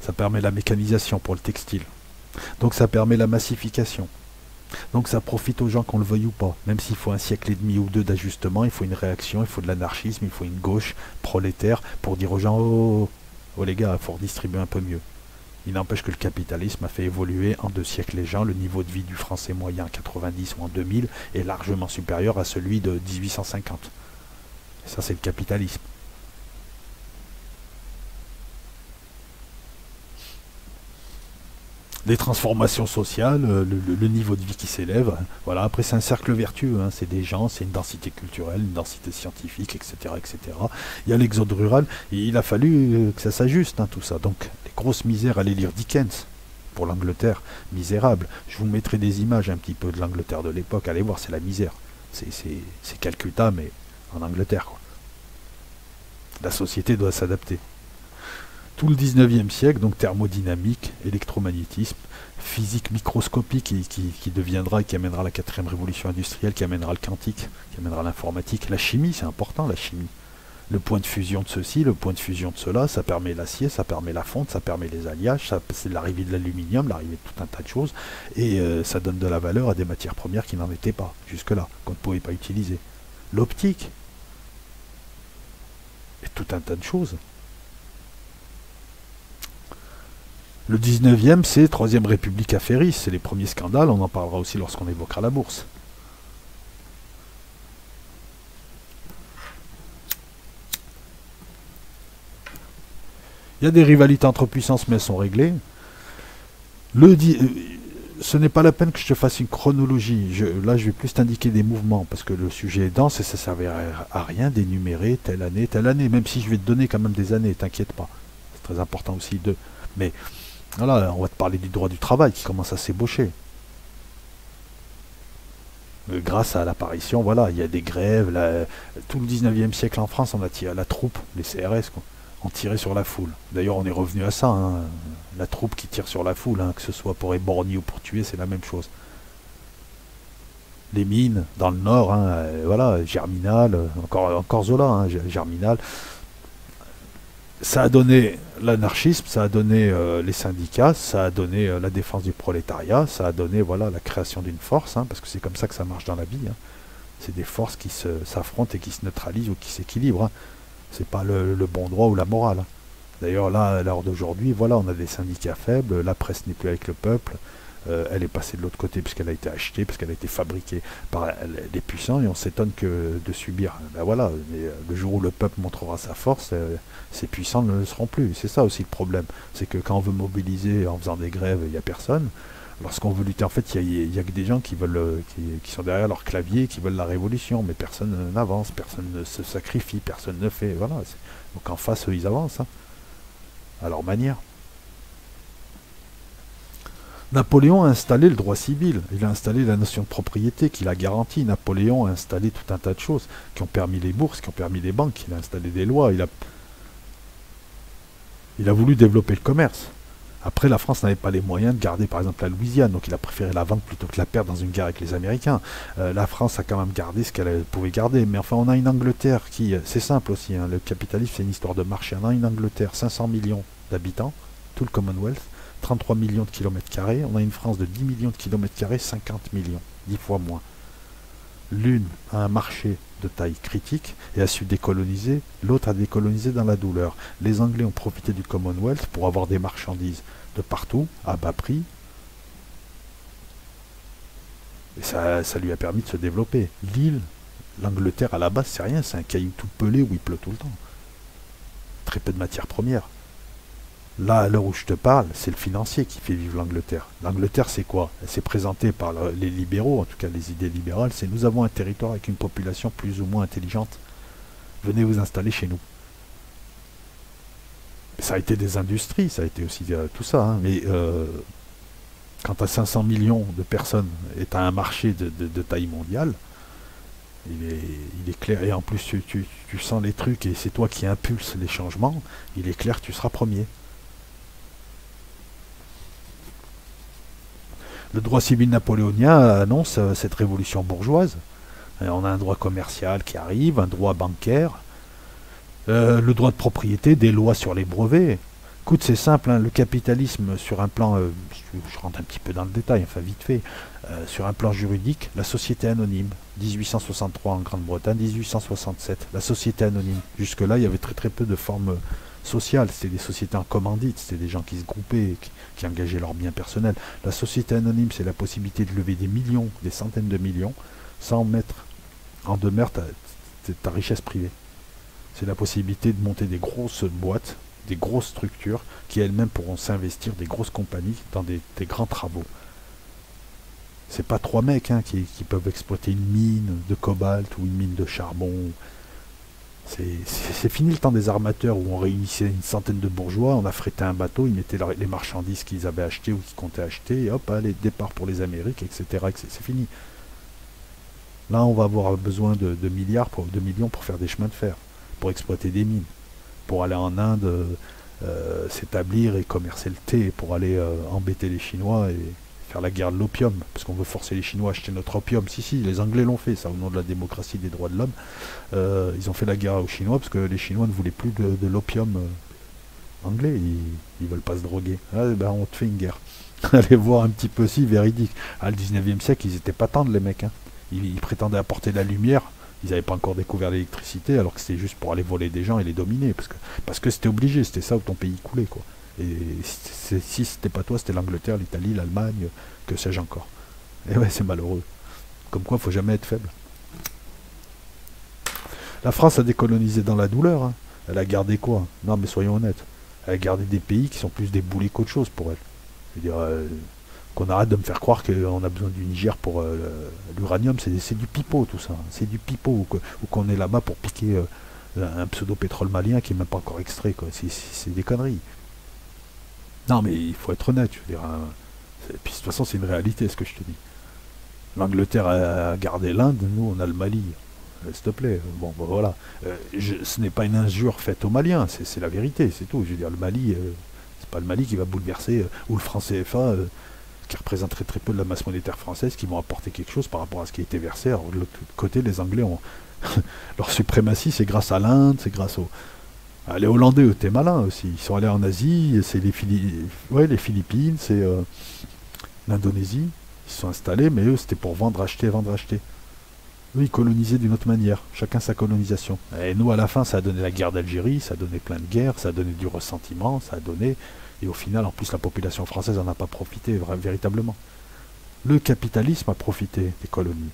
Ça permet la mécanisation pour le textile. Donc ça permet la massification. Donc ça profite aux gens qu'on le veuille ou pas. Même s'il faut un siècle et demi ou deux d'ajustement, il faut une réaction, il faut de l'anarchisme, il faut une gauche prolétaire pour dire aux gens oh les gars, il faut redistribuer un peu mieux. Il n'empêche que le capitalisme a fait évoluer en 2 siècles les gens. Le niveau de vie du français moyen en 90 ou en 2000 est largement supérieur à celui de 1850. Et ça c'est le capitalisme. Des transformations sociales, le niveau de vie qui s'élève. Voilà. Après, c'est un cercle vertueux. Hein. C'est des gens, c'est une densité culturelle, une densité scientifique, etc. etc. Il y a l'exode rural. Et il a fallu que ça s'ajuste, hein, tout ça. Donc, les grosses misères, allez lire Dickens pour l'Angleterre. Misérable. Je vous mettrai des images un petit peu de l'Angleterre de l'époque. Allez voir, c'est la misère. C'est Calcutta, mais en Angleterre, quoi. La société doit s'adapter. Tout le 19e siècle, donc thermodynamique, électromagnétisme, physique microscopique qui deviendra et qui amènera la 4e révolution industrielle, qui amènera le quantique, qui amènera l'informatique. La chimie, c'est important, la chimie. Le point de fusion de ceci, le point de fusion de cela, ça permet l'acier, ça permet la fonte, ça permet les alliages, c'est l'arrivée de l'aluminium, l'arrivée de tout un tas de choses, et ça donne de la valeur à des matières premières qui n'en étaient pas, jusque-là, qu'on ne pouvait pas utiliser. L'optique, et tout un tas de choses. Le 19e, c'est 3e République affairiste, c'est les premiers scandales, on en parlera aussi lorsqu'on évoquera la bourse. Il y a des rivalités entre puissances, mais elles sont réglées. Ce n'est pas la peine que je te fasse une chronologie. Là, je vais plus t'indiquer des mouvements, parce que le sujet est dense et ça ne servirait à rien d'énumérer telle année, même si je vais te donner quand même des années, t'inquiète pas. C'est très important aussi de... Mais voilà, on va te parler du droit du travail qui commence à s'ébaucher. Grâce à l'apparition, voilà, il y a des grèves. Tout le 19e siècle en France, on a tiré la troupe, les CRS, quoi. On tirait sur la foule. D'ailleurs, on est revenu à ça, hein. La troupe qui tire sur la foule, hein, que ce soit pour éborgner ou pour tuer, c'est la même chose. Les mines, dans le Nord, hein, voilà, Germinal, encore Zola, hein, Germinal. Ça a donné l'anarchisme, ça a donné les syndicats, ça a donné la défense du prolétariat, ça a donné voilà, la création d'une force, hein, parce que c'est comme ça que ça marche dans la vie. Hein. C'est des forces qui s'affrontent et qui se neutralisent ou qui s'équilibrent. Hein. C'est pas le bon droit ou la morale. Hein. D'ailleurs, là, à l'heure d'aujourd'hui, voilà, on a des syndicats faibles, la presse n'est plus avec le peuple, elle est passée de l'autre côté puisqu'elle a été achetée, puisqu'elle a été fabriquée par les puissants, et on s'étonne que de subir. Ben voilà, le jour où le peuple montrera sa force, ces puissants ne le seront plus. C'est ça aussi le problème. C'est que quand on veut mobiliser en faisant des grèves, il n'y a personne. Lorsqu'on veut lutter, en fait, il y a que des gens qui sont derrière leur clavier, qui veulent la révolution, mais personne n'avance, personne ne se sacrifie, personne ne fait. Voilà. Donc en face, eux, ils avancent, hein, à leur manière. Napoléon a installé le droit civil, il a installé la notion de propriété qu'il a garantie. Napoléon a installé tout un tas de choses qui ont permis les bourses, qui ont permis les banques, il a installé des lois, il a voulu développer le commerce. Après, la France n'avait pas les moyens de garder par exemple la Louisiane, donc il a préféré la vendre plutôt que la perdre dans une guerre avec les Américains. La France a quand même gardé ce qu'elle pouvait garder, mais enfin on a une Angleterre qui, c'est simple aussi, hein, le capitalisme c'est une histoire de marché. On a une Angleterre, 500 millions d'habitants, tout le Commonwealth, 33 millions de kilomètres carrés, on a une France de 10 millions de kilomètres carrés, 50 millions, 10 fois moins. L'une a un marché de taille critique et a su décoloniser, l'autre a décolonisé dans la douleur. Les Anglais ont profité du Commonwealth pour avoir des marchandises de partout, à bas prix, et ça lui a permis de se développer. L'île, l'Angleterre à la base, c'est rien, c'est un caillou tout pelé où il pleut tout le temps. Très peu de matières premières. Là, à l'heure où je te parle, c'est le financier qui fait vivre l'Angleterre. L'Angleterre, c'est quoi? Elle s'est présentée par les libéraux, en tout cas les idées libérales, c'est nous avons un territoire avec une population plus ou moins intelligente. Venez vous installer chez nous. Ça a été des industries, ça a été aussi tout ça, hein, mais quand tu as 500 millions de personnes et tu as un marché de taille mondiale, il est clair, et en plus tu sens les trucs et c'est toi qui impulse les changements, il est clair que tu seras premier. Le droit civil napoléonien annonce cette révolution bourgeoise. On a un droit commercial qui arrive, un droit bancaire, le droit de propriété, des lois sur les brevets. Écoute, c'est simple, hein, le capitalisme sur un plan, je rentre un petit peu dans le détail, enfin vite fait, sur un plan juridique, la société anonyme, 1863 en Grande-Bretagne, 1867, la société anonyme. Jusque-là, il y avait très très peu de formes sociales, c'était des sociétés en commandite, c'était des gens qui se groupaient, qui engageaient leurs biens personnels. La société anonyme, c'est la possibilité de lever des millions, des centaines de millions, sans mettre en demeure ta richesse privée. C'est la possibilité de monter des grosses boîtes, des grosses structures qui elles-mêmes pourront s'investir, des grosses compagnies dans des grands travaux. C'est pas trois mecs hein, qui peuvent exploiter une mine de cobalt ou une mine de charbon. C'est fini le temps des armateurs où on réunissait une centaine de bourgeois, on affrétait un bateau, ils mettaient les marchandises qu'ils avaient achetées ou qu'ils comptaient acheter, et hop, allez, départ pour les Amériques, etc. C'est fini. Là, on va avoir besoin de milliards, de millions pour faire des chemins de fer, pour exploiter des mines, pour aller en Inde s'établir et commercer le thé, pour aller embêter les Chinois et faire la guerre de l'opium, parce qu'on veut forcer les Chinois à acheter notre opium. Si, les Anglais l'ont fait, ça, au nom de la démocratie des droits de l'homme. Ils ont fait la guerre aux Chinois, parce que les Chinois ne voulaient plus de l'opium anglais, ils veulent pas se droguer. Ah, ben, on te fait une guerre. Allez voir un petit peu si véridique. Ah, le 19e siècle, ils étaient pas tendres, les mecs. Hein. Ils prétendaient apporter la lumière. Ils n'avaient pas encore découvert l'électricité, alors que c'était juste pour aller voler des gens et les dominer, parce que c'était obligé, c'était ça où ton pays coulait, quoi. Et si c'était pas toi, c'était l'Angleterre, l'Italie, l'Allemagne, que sais-je encore. Et ouais, c'est malheureux. Comme quoi, il faut jamais être faible. La France a décolonisé dans la douleur. Hein. Elle a gardé quoi? Non, mais soyons honnêtes. Elle a gardé des pays qui sont plus des boulets qu'autre chose pour elle. Je veux dire, qu'on arrête de me faire croire qu'on a besoin du Niger pour l'uranium, c'est du pipeau tout ça. C'est du pipeau. Ou qu'on est là-bas pour piquer un pseudo-pétrole malien qui n'est même pas encore extrait. C'est des conneries. Non, mais il faut être honnête. Je veux dire, hein. Puis de toute façon, c'est une réalité ce que je te dis. L'Angleterre a gardé l'Inde, nous on a le Mali. S'il te plaît. Bon, ben voilà. Ce n'est pas une injure faite aux Maliens, c'est la vérité, c'est tout. Je veux dire, le Mali, c'est pas le Mali qui va bouleverser, ou le franc CFA, qui représenterait très peu de la masse monétaire française, qui vont apporter quelque chose par rapport à ce qui a été versé. Alors de l'autre côté, les Anglais ont leur suprématie, c'est grâce à l'Inde, c'est grâce aux... Ah, les Hollandais, eux, t'es malins aussi. Ils sont allés en Asie, c'est les Philippines, c'est l'Indonésie. Ils se sont installés, mais eux, c'était pour vendre, acheter, vendre, acheter. Eux, ils colonisaient d'une autre manière. Chacun sa colonisation. Et nous, à la fin, ça a donné la guerre d'Algérie, ça a donné plein de guerres, ça a donné du ressentiment, ça a donné... Et au final, en plus, la population française n'en a pas profité véritablement. Le capitalisme a profité des colonies.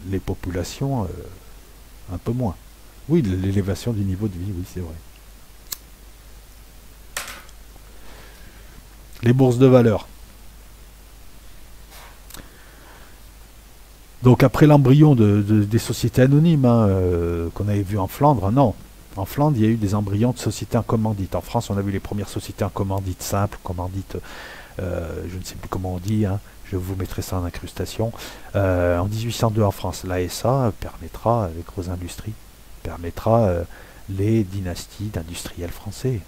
Les populations, un peu moins. Oui, l'élévation du niveau de vie, oui, c'est vrai. Les bourses de valeur. Donc après l'embryon des sociétés anonymes hein, qu'on avait vu en Flandre, non. En Flandre, il y a eu des embryons de sociétés en commandite. En France, on a vu les premières sociétés en commandite simple, commandite, je ne sais plus comment on dit, hein, je vous mettrai ça en incrustation. En 1802 en France, l'ASA permettra, avec Rosindustrie, permettra les dynasties d'industriels français,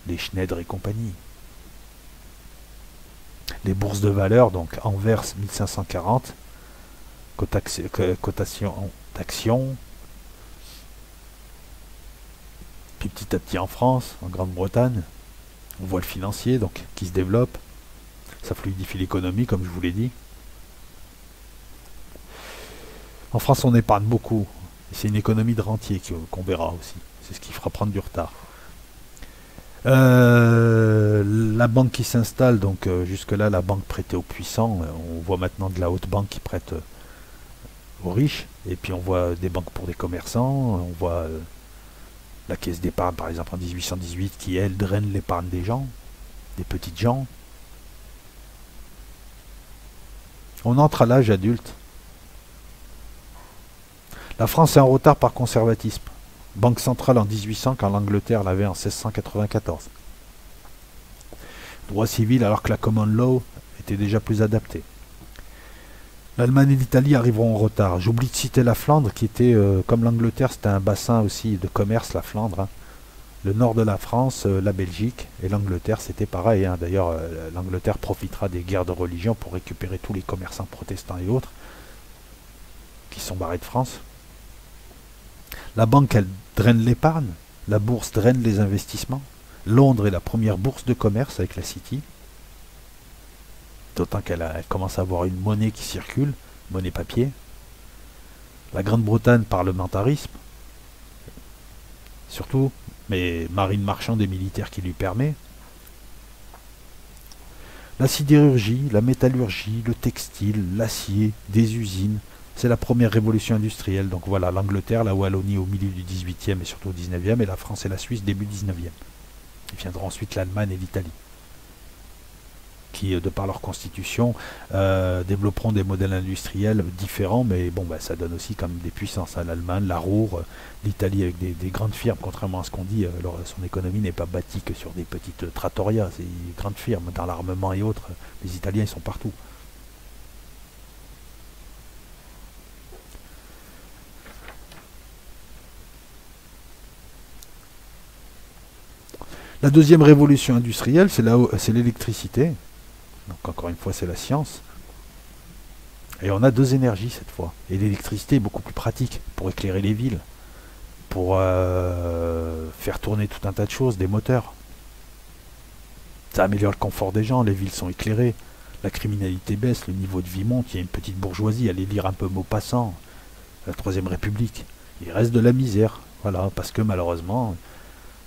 les Schneider et compagnie. Les bourses de valeur, donc Anvers 1540, cotation d'actions. Puis petit à petit en France, en Grande-Bretagne, on voit le financier donc qui se développe. Ça fluidifie l'économie, comme je vous l'ai dit. En France, on épargne beaucoup. C'est une économie de rentier qu'on verra aussi. C'est ce qui fera prendre du retard. La banque qui s'installe, donc jusque-là, la banque prêtait aux puissants. On voit maintenant de la haute banque qui prête aux riches. Et puis on voit des banques pour des commerçants. On voit la caisse d'épargne, par exemple, en 1818, qui, elle, draine l'épargne des gens. des petites gens. On entre à l'âge adulte. La France est en retard par conservatisme. Banque centrale en 1800 quand l'Angleterre l'avait en 1694. Droit civil alors que la common law était déjà plus adaptée. L'Allemagne et l'Italie arriveront en retard. J'oublie de citer la Flandre qui était, comme l'Angleterre, c'était un bassin aussi de commerce, la Flandre. Hein. Le nord de la France, la Belgique et l'Angleterre, c'était pareil. Hein. D'ailleurs, l'Angleterre profitera des guerres de religion pour récupérer tous les commerçants protestants et autres qui sont barrés de France. La banque, elle draine l'épargne. La bourse draine les investissements. Londres est la première bourse de commerce avec la City. D'autant qu'elle commence à avoir une monnaie qui circule, monnaie papier. La Grande-Bretagne, parlementarisme. Surtout, mais marine marchande et militaire qui lui permet. La sidérurgie, la métallurgie, le textile, l'acier, des usines. C'est la première révolution industrielle. Donc voilà, l'Angleterre, la Wallonie au milieu du 18e et surtout au 19e, et la France et la Suisse début 19e. Il viendra ensuite l'Allemagne et l'Italie, qui, de par leur constitution, développeront des modèles industriels différents, mais bon, bah, ça donne aussi comme des puissances. Hein, l'Allemagne, la Ruhr, l'Italie avec des grandes firmes, contrairement à ce qu'on dit, son économie n'est pas bâtie que sur des petites trattorias, c'est des grandes firmes dans l'armement et autres. Les Italiens, ils sont partout. La deuxième révolution industrielle, c'est l'électricité. Donc encore une fois, c'est la science. Et on a deux énergies cette fois. Et l'électricité est beaucoup plus pratique pour éclairer les villes, pour faire tourner tout un tas de choses, des moteurs. Ça améliore le confort des gens, les villes sont éclairées, la criminalité baisse, le niveau de vie monte, il y a une petite bourgeoisie, allez lire un peu Maupassant, la Troisième République. Il reste de la misère, voilà, parce que malheureusement,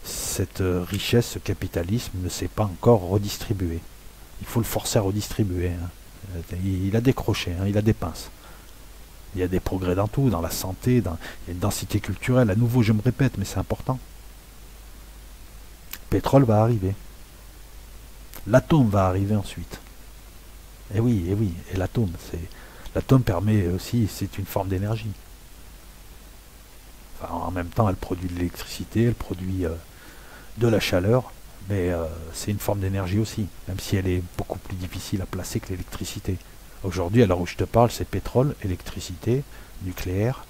cette richesse, ce capitalisme ne s'est pas encore redistribué. Il faut le forcer à redistribuer. Hein. Il a décroché, hein, il a des pinces. Il y a des progrès dans tout, dans la santé, il y a une densité culturelle. À nouveau, je me répète, mais c'est important. Le pétrole va arriver. L'atome va arriver ensuite. Et oui, et l'atome permet aussi, c'est une forme d'énergie. Enfin, en même temps, elle produit de l'électricité, elle produit de la chaleur, mais c'est une forme d'énergie aussi, même si elle est beaucoup plus difficile à placer que l'électricité. Aujourd'hui, à l'heure où je te parle, c'est pétrole, électricité, nucléaire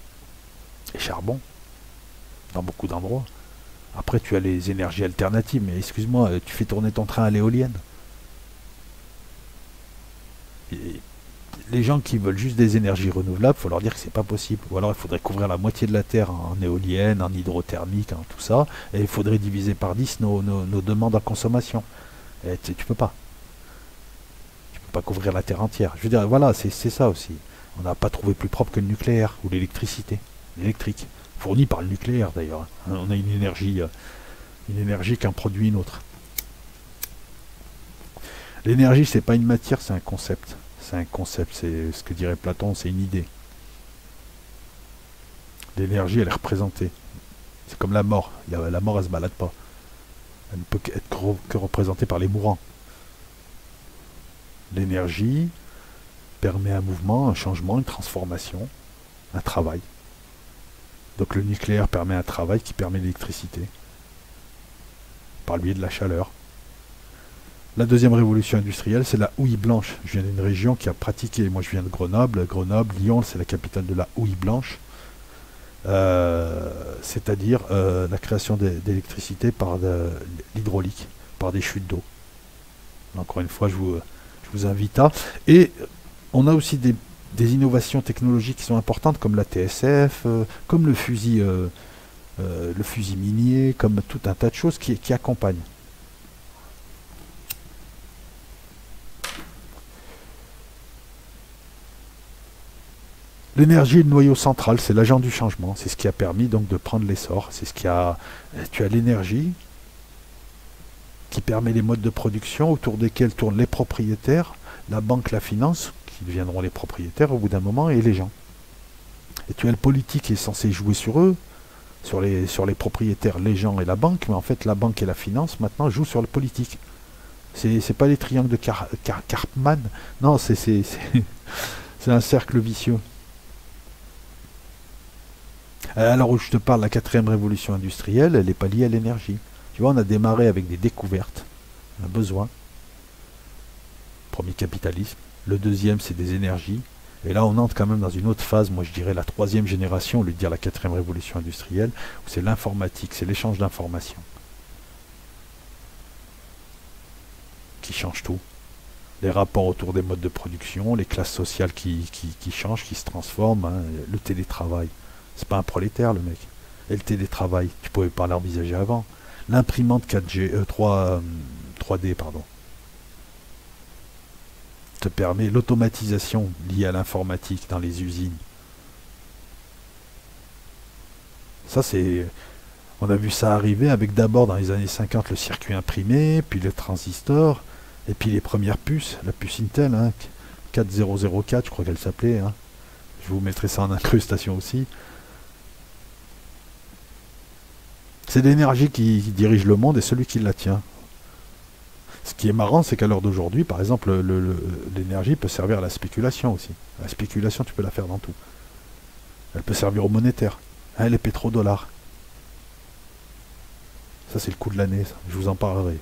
et charbon, dans beaucoup d'endroits. Après, tu as les énergies alternatives, mais excuse-moi, tu fais tourner ton train à l'éolienne. Les gens qui veulent juste des énergies renouvelables, il faut leur dire que c'est pas possible. Ou alors il faudrait couvrir la moitié de la Terre en éolienne, en hydrothermique, en tout ça, et il faudrait diviser par 10 nos demandes en consommation. Et tu peux pas. Tu peux pas couvrir la Terre entière. Je veux dire, voilà, c'est ça aussi. On n'a pas trouvé plus propre que le nucléaire ou l'électricité. L'électrique, fournie par le nucléaire d'ailleurs. On a une énergie qu'en produit une autre. L'énergie, c'est pas une matière, c'est un concept. C'est un concept, c'est ce que dirait Platon, c'est une idée. L'énergie, elle est représentée. C'est comme la mort. La mort, elle se balade pas. Elle ne peut être que représentée par les mourants. L'énergie permet un mouvement, un changement, une transformation, un travail. Donc le nucléaire permet un travail qui permet l'électricité. Par le biais de la chaleur. La deuxième révolution industrielle, c'est la houille blanche. Je viens d'une région qui a pratiqué, moi je viens de Grenoble. Grenoble, Lyon, c'est la capitale de la houille blanche. C'est-à-dire la création d'électricité par l'hydraulique, par des chutes d'eau. Encore une fois, je vous invite à... Et on a aussi des innovations technologiques qui sont importantes, comme la TSF, comme le fusil minier, comme tout un tas de choses qui accompagnent. L'énergie est le noyau central, c'est l'agent du changement, c'est ce qui a permis donc de prendre l'essor, c'est ce qui a... Tu as l'énergie qui permet les modes de production autour desquels tournent les propriétaires, la banque, la finance, qui deviendront les propriétaires au bout d'un moment, et les gens. Et tu as le politique qui est censé jouer sur eux, sur les propriétaires, les gens et la banque, mais en fait la banque et la finance maintenant jouent sur le politique, C'est pas les triangles de Karpman. Non, c'est un cercle vicieux. Alors où je te parle, la quatrième révolution industrielle, elle n'est pas liée à l'énergie. Tu vois, on a démarré avec des découvertes, un besoin. Premier capitalisme. Le deuxième, c'est des énergies. Et là, on entre quand même dans une autre phase, moi je dirais la troisième génération, au lieu de dire la quatrième révolution industrielle, où c'est l'informatique, c'est l'échange d'informations qui change tout. Les rapports autour des modes de production, les classes sociales qui changent, qui se transforment, hein, le télétravail. C'est pas un prolétaire le mec. Et le télétravail, tu pouvais pas l'envisager avant. L'imprimante 3D, pardon, te permet l'automatisation liée à l'informatique dans les usines. Ça c'est... On a vu ça arriver avec d'abord dans les années 50 le circuit imprimé, puis le transistor, et puis les premières puces, la puce Intel, hein, 4004 je crois qu'elle s'appelait. Hein. Je vous mettrai ça en incrustation aussi. C'est l'énergie qui dirige le monde et celui qui la tient. Ce qui est marrant, c'est qu'à l'heure d'aujourd'hui, par exemple, l'énergie peut servir à la spéculation aussi. La spéculation, tu peux la faire dans tout. Elle peut servir au monétaire. Hein, les pétrodollars. Ça, c'est le coup de l'année, ça. Je vous en parlerai.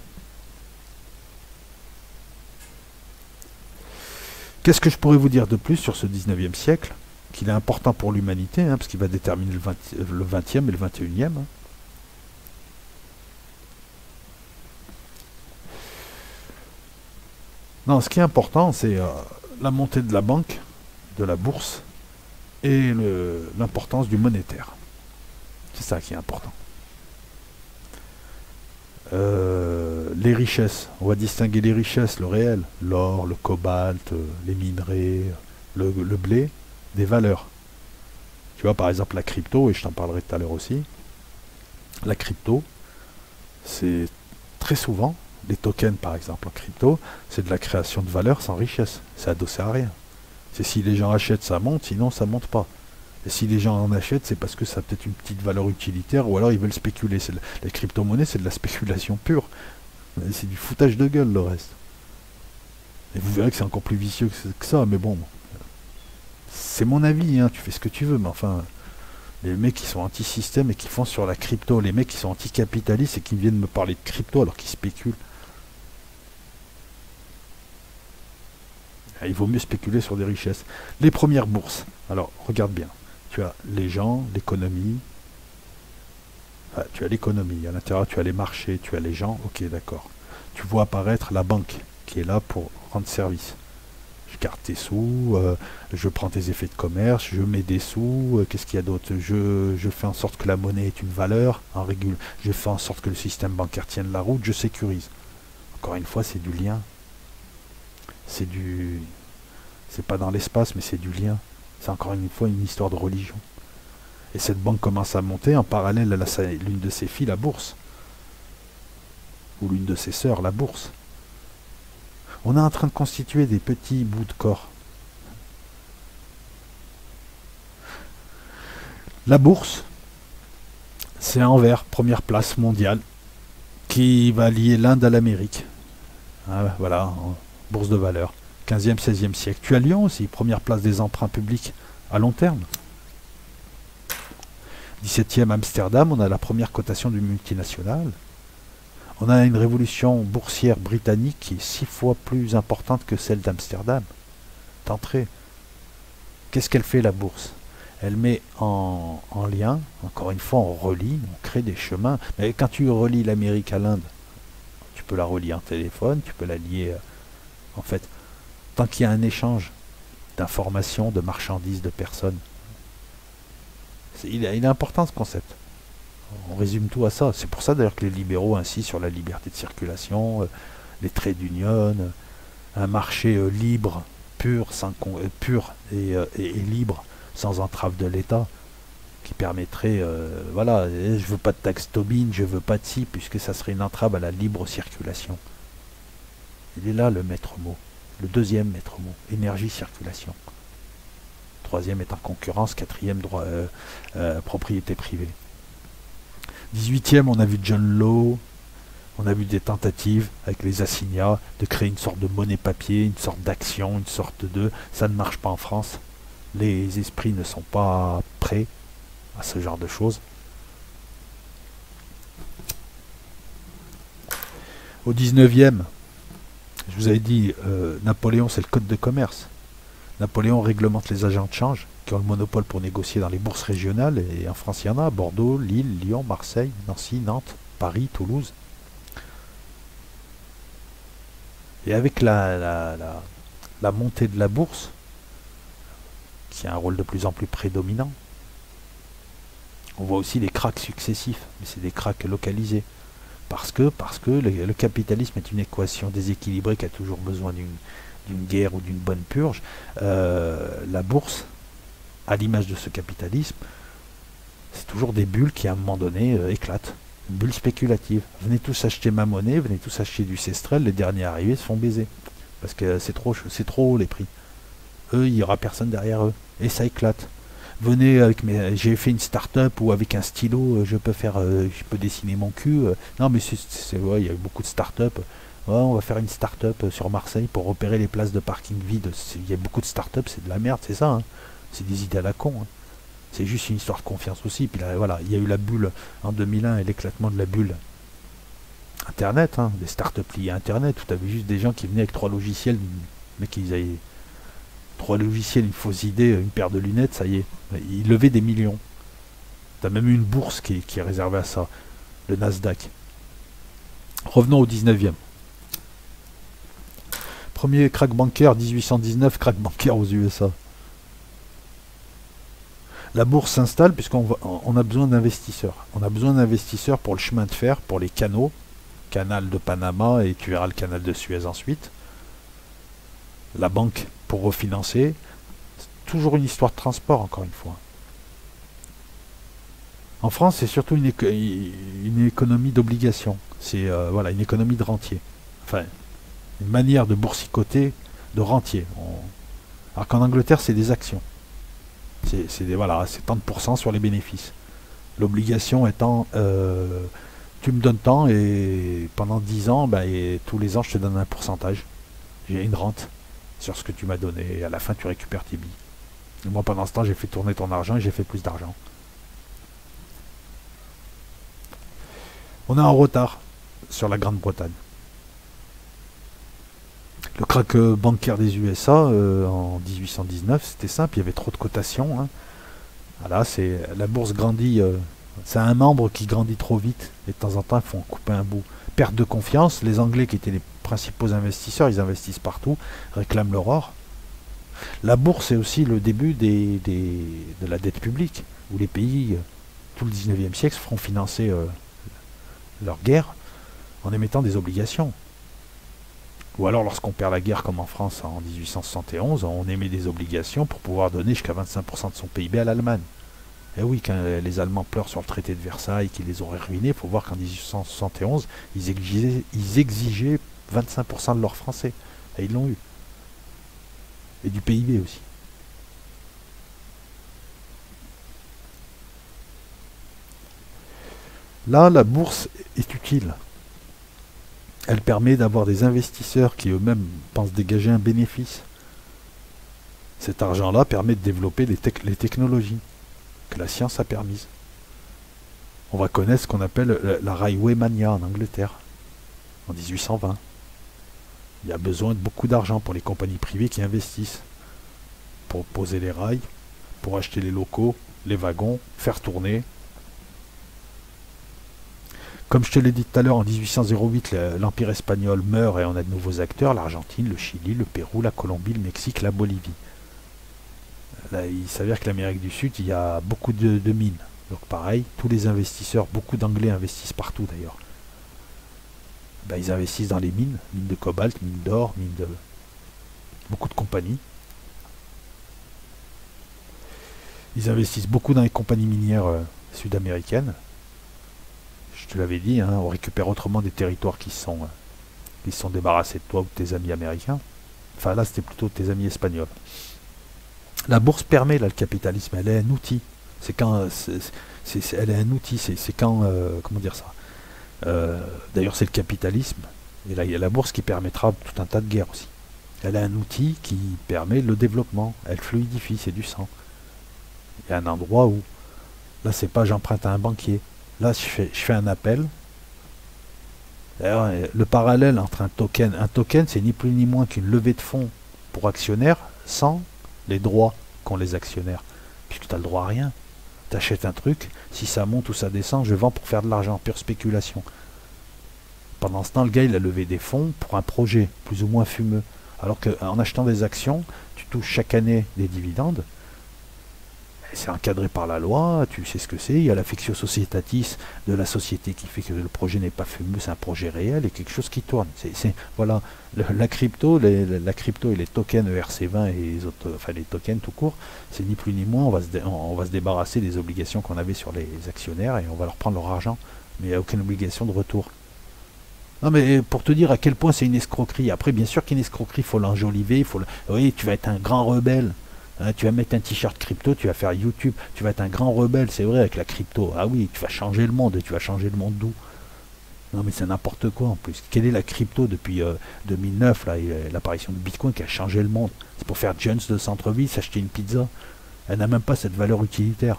Qu'est-ce que je pourrais vous dire de plus sur ce 19e siècle, qu'il est important pour l'humanité, hein, parce qu'il va déterminer le 20e et le 21e. Hein. Non, ce qui est important, c'est la montée de la banque, de la bourse, et l'importance du monétaire. C'est ça qui est important. Les richesses, on va distinguer les richesses, le réel, l'or, le cobalt, les minerais, le blé, des valeurs. Tu vois, par exemple, la crypto, et je t'en parlerai tout à l'heure aussi, la crypto, c'est très souvent, les tokens par exemple en crypto, c'est de la création de valeur sans richesse, c'est adossé à rien. C'est si les gens achètent, ça monte, sinon ça monte pas. Et si les gens en achètent, c'est parce que ça a peut-être une petite valeur utilitaire, ou alors ils veulent spéculer. Les crypto-monnaies, c'est de la spéculation pure. C'est du foutage de gueule le reste. Et vous verrez que c'est encore plus vicieux que ça, mais bon. C'est mon avis, hein, tu fais ce que tu veux, mais enfin, les mecs qui sont anti-système et qui font sur la crypto, les mecs qui sont anti-capitalistes et qui viennent me parler de crypto alors qu'ils spéculent. Il vaut mieux spéculer sur des richesses. Les premières bourses. Alors, regarde bien. Tu as les gens, l'économie. Enfin, tu as l'économie. À l'intérieur, tu as les marchés, tu as les gens. Ok, d'accord. Tu vois apparaître la banque qui est là pour rendre service. Je garde tes sous, je prends tes effets de commerce, je mets des sous, qu'est-ce qu'il y a d'autre, je fais en sorte que la monnaie ait une valeur, je fais en sorte que le système bancaire tienne la route, je sécurise. Encore une fois, c'est du lien. C'est pas dans l'espace, mais c'est du lien. C'est encore une fois une histoire de religion. Et cette banque commence à monter, en parallèle, elle a l'une de ses filles, la bourse. Ou l'une de ses sœurs, la bourse. On est en train de constituer des petits bouts de corps. La bourse, c'est Anvers, première place mondiale, qui va lier l'Inde à l'Amérique. Ah, voilà, bourse de valeur. 15e, 16e siècle. Tu as Lyon aussi, première place des emprunts publics à long terme. 17e, Amsterdam, on a la première cotation du multinational. On a une révolution boursière britannique qui est 6 fois plus importante que celle d'Amsterdam. D'entrée. Qu'est-ce qu'elle fait la bourse? Elle met en lien, encore une fois on relie, on crée des chemins. Mais quand tu relis l'Amérique à l'Inde, tu peux la relier en téléphone, tu peux la lier, en fait, tant qu'il y a un échange d'informations, de marchandises, de personnes. Il est important ce concept. On résume tout à ça. C'est pour ça d'ailleurs que les libéraux insistent sur la liberté de circulation, les trades d'union, un marché libre, pur et libre, sans entrave de l'État, qui permettrait, voilà, je veux pas de taxe Tobin, je veux pas de ci, puisque ça serait une entrave à la libre circulation. Il est là le maître mot. Le deuxième maître mot, énergie, circulation. Troisième est en concurrence, quatrième droit, propriété privée. 18e, on a vu John Law, On a vu des tentatives avec les assignats de créer une sorte de monnaie papier, une sorte d'action, une sorte de... Ça ne marche pas en France. Les esprits ne sont pas prêts à ce genre de choses. Au 19e, je vous avais dit, Napoléon, c'est le code de commerce. Napoléon réglemente les agents de change qui ont le monopole pour négocier dans les bourses régionales. Et en France, il y en a. Bordeaux, Lille, Lyon, Marseille, Nancy, Nantes, Paris, Toulouse. Et avec la montée de la bourse, qui a un rôle de plus en plus prédominant, on voit aussi les cracks successifs. Mais c'est des cracks localisés. Parce que le capitalisme est une équation déséquilibrée qui a toujours besoin d'une guerre ou d'une bonne purge. La bourse, à l'image de ce capitalisme, c'est toujours des bulles qui à un moment donné éclatent. Une bulle spéculative. Venez tous acheter ma monnaie, venez tous acheter du Cestrel, les derniers arrivés se font baiser. Parce que c'est trop haut les prix. Eux, il n'y aura personne derrière eux. Et ça éclate. Venez avec j'ai fait une start-up ou avec un stylo, je peux dessiner mon cul. Non mais ouais, il y a eu beaucoup de start-up. Ouais, on va faire une start-up sur Marseille pour repérer les places de parking vides. Il y a beaucoup de start-up, c'est de la merde, c'est ça. Hein. C'est des idées à la con. Hein. C'est juste une histoire de confiance aussi. Puis là, voilà, il y a eu la bulle en 2001 et l'éclatement de la bulle Internet, hein, des start-up liées à Internet, où tu avais juste des gens qui venaient avec 3 logiciels, mais qu'ils avaient 3 logiciels, une fausse idée, une paire de lunettes, ça y est. Ils levaient des millions. Tu as même eu une bourse qui est réservée à ça, le Nasdaq. Revenons au 19e. Premier crack bancaire, 1819, crack bancaire aux USA. La bourse s'installe puisqu'on a besoin d'investisseurs. On a besoin d'investisseurs pour le chemin de fer, pour les canaux, canal de Panama et tu verras le canal de Suez ensuite. La banque pour refinancer. C'est toujours une histoire de transport, encore une fois. En France, c'est surtout une économie d'obligation. C'est voilà, une économie de rentier. Enfin, une manière de boursicoter de rentier. Alors qu'en Angleterre, c'est des actions. C'est tant de pourcents sur les bénéfices. L'obligation étant, tu me donnes tant et pendant 10 ans, et tous les ans, je te donne un pourcentage. J'ai une rente sur ce que tu m'as donné et à la fin, tu récupères tes billes. Et moi, pendant ce temps, j'ai fait tourner ton argent et j'ai fait plus d'argent. On est en retard sur la Grande-Bretagne. Le crack bancaire des USA en 1819, c'était simple, il y avait trop de cotations. Hein. Voilà, la bourse grandit, c'est un membre qui grandit trop vite et de temps en temps, il faut en couper un bout. Perte de confiance, les Anglais qui étaient les principaux investisseurs, ils investissent partout, réclament leur or. La bourse est aussi le début de la dette publique, où les pays, tout le 19e siècle, feront financer leur guerre en émettant des obligations. Ou alors lorsqu'on perd la guerre comme en France en 1871, on émet des obligations pour pouvoir donner jusqu'à 25% de son PIB à l'Allemagne. Et oui, quand les Allemands pleurent sur le traité de Versailles qui les aurait ruinés, il faut voir qu'en 1871, ils exigeaient 25% de l'or français. Et ils l'ont eu. Et du PIB aussi. Là, la bourse est utile. Elle permet d'avoir des investisseurs qui eux-mêmes pensent dégager un bénéfice. Cet argent-là permet de développer les technologies que la science a permises. On va connaître ce qu'on appelle la Railway Mania en Angleterre, en 1820. Il y a besoin de beaucoup d'argent pour les compagnies privées qui investissent, pour poser les rails, pour acheter les locaux, les wagons, faire tourner. Comme je te l'ai dit tout à l'heure, en 1808, l'Empire espagnol meurt et on a de nouveaux acteurs, l'Argentine, le Chili, le Pérou, la Colombie, le Mexique, la Bolivie. Là, il s'avère que l'Amérique du Sud, il y a beaucoup de mines. Donc pareil, tous les investisseurs, beaucoup d'Anglais investissent partout d'ailleurs. Ils investissent dans les mines de cobalt, mines d'or, beaucoup de compagnies. Ils investissent beaucoup dans les compagnies minières sud-américaines. Je te l'avais dit, hein, on récupère autrement des territoires qui sont débarrassés de toi ou de tes amis américains. Enfin là, c'était plutôt tes amis espagnols. La bourse permet, là, le capitalisme, elle est un outil. Elle est un outil, c'est quand, comment dire ça, D'ailleurs, c'est le capitalisme. Et là, il y a la bourse qui permettra tout un tas de guerres aussi. Elle a un outil qui permet le développement. Elle fluidifie, c'est du sang. Il y a un endroit où, là, c'est pas j'emprunte à un banquier. Là, je fais un appel. D'ailleurs, le parallèle entre un token, c'est ni plus ni moins qu'une levée de fonds pour actionnaires sans les droits qu'ont les actionnaires. Puisque tu n'as le droit à rien. Tu achètes un truc, si ça monte ou ça descend, je vends pour faire de l'argent, pure spéculation. Pendant ce temps, le gars, il a levé des fonds pour un projet, plus ou moins fumeux. Alors qu'en achetant des actions, tu touches chaque année des dividendes. C'est encadré par la loi, tu sais ce que c'est. Il y a l'affectio societatis de la société qui fait que le projet n'est pas fumeux, c'est un projet réel et quelque chose qui tourne. Voilà, la crypto et les tokens ERC20 et les autres, enfin les tokens tout court, c'est ni plus ni moins, on va se débarrasser des obligations qu'on avait sur les actionnaires et on va leur prendre leur argent. Mais il n'y a aucune obligation de retour. Non mais pour te dire à quel point c'est une escroquerie. Après, bien sûr qu'une escroquerie, il faut l'enjoliver, oui, tu vas être un grand rebelle. Hein, tu vas mettre un t-shirt crypto, tu vas faire YouTube, tu vas être un grand rebelle, c'est vrai, avec la crypto. Ah oui, tu vas changer le monde, et tu vas changer le monde d'où? Non mais c'est n'importe quoi en plus. Quelle est la crypto depuis 2009, là, l'apparition de Bitcoin qui a changé le monde? C'est pour faire Jones de centre-ville, s'acheter une pizza. Elle n'a même pas cette valeur utilitaire.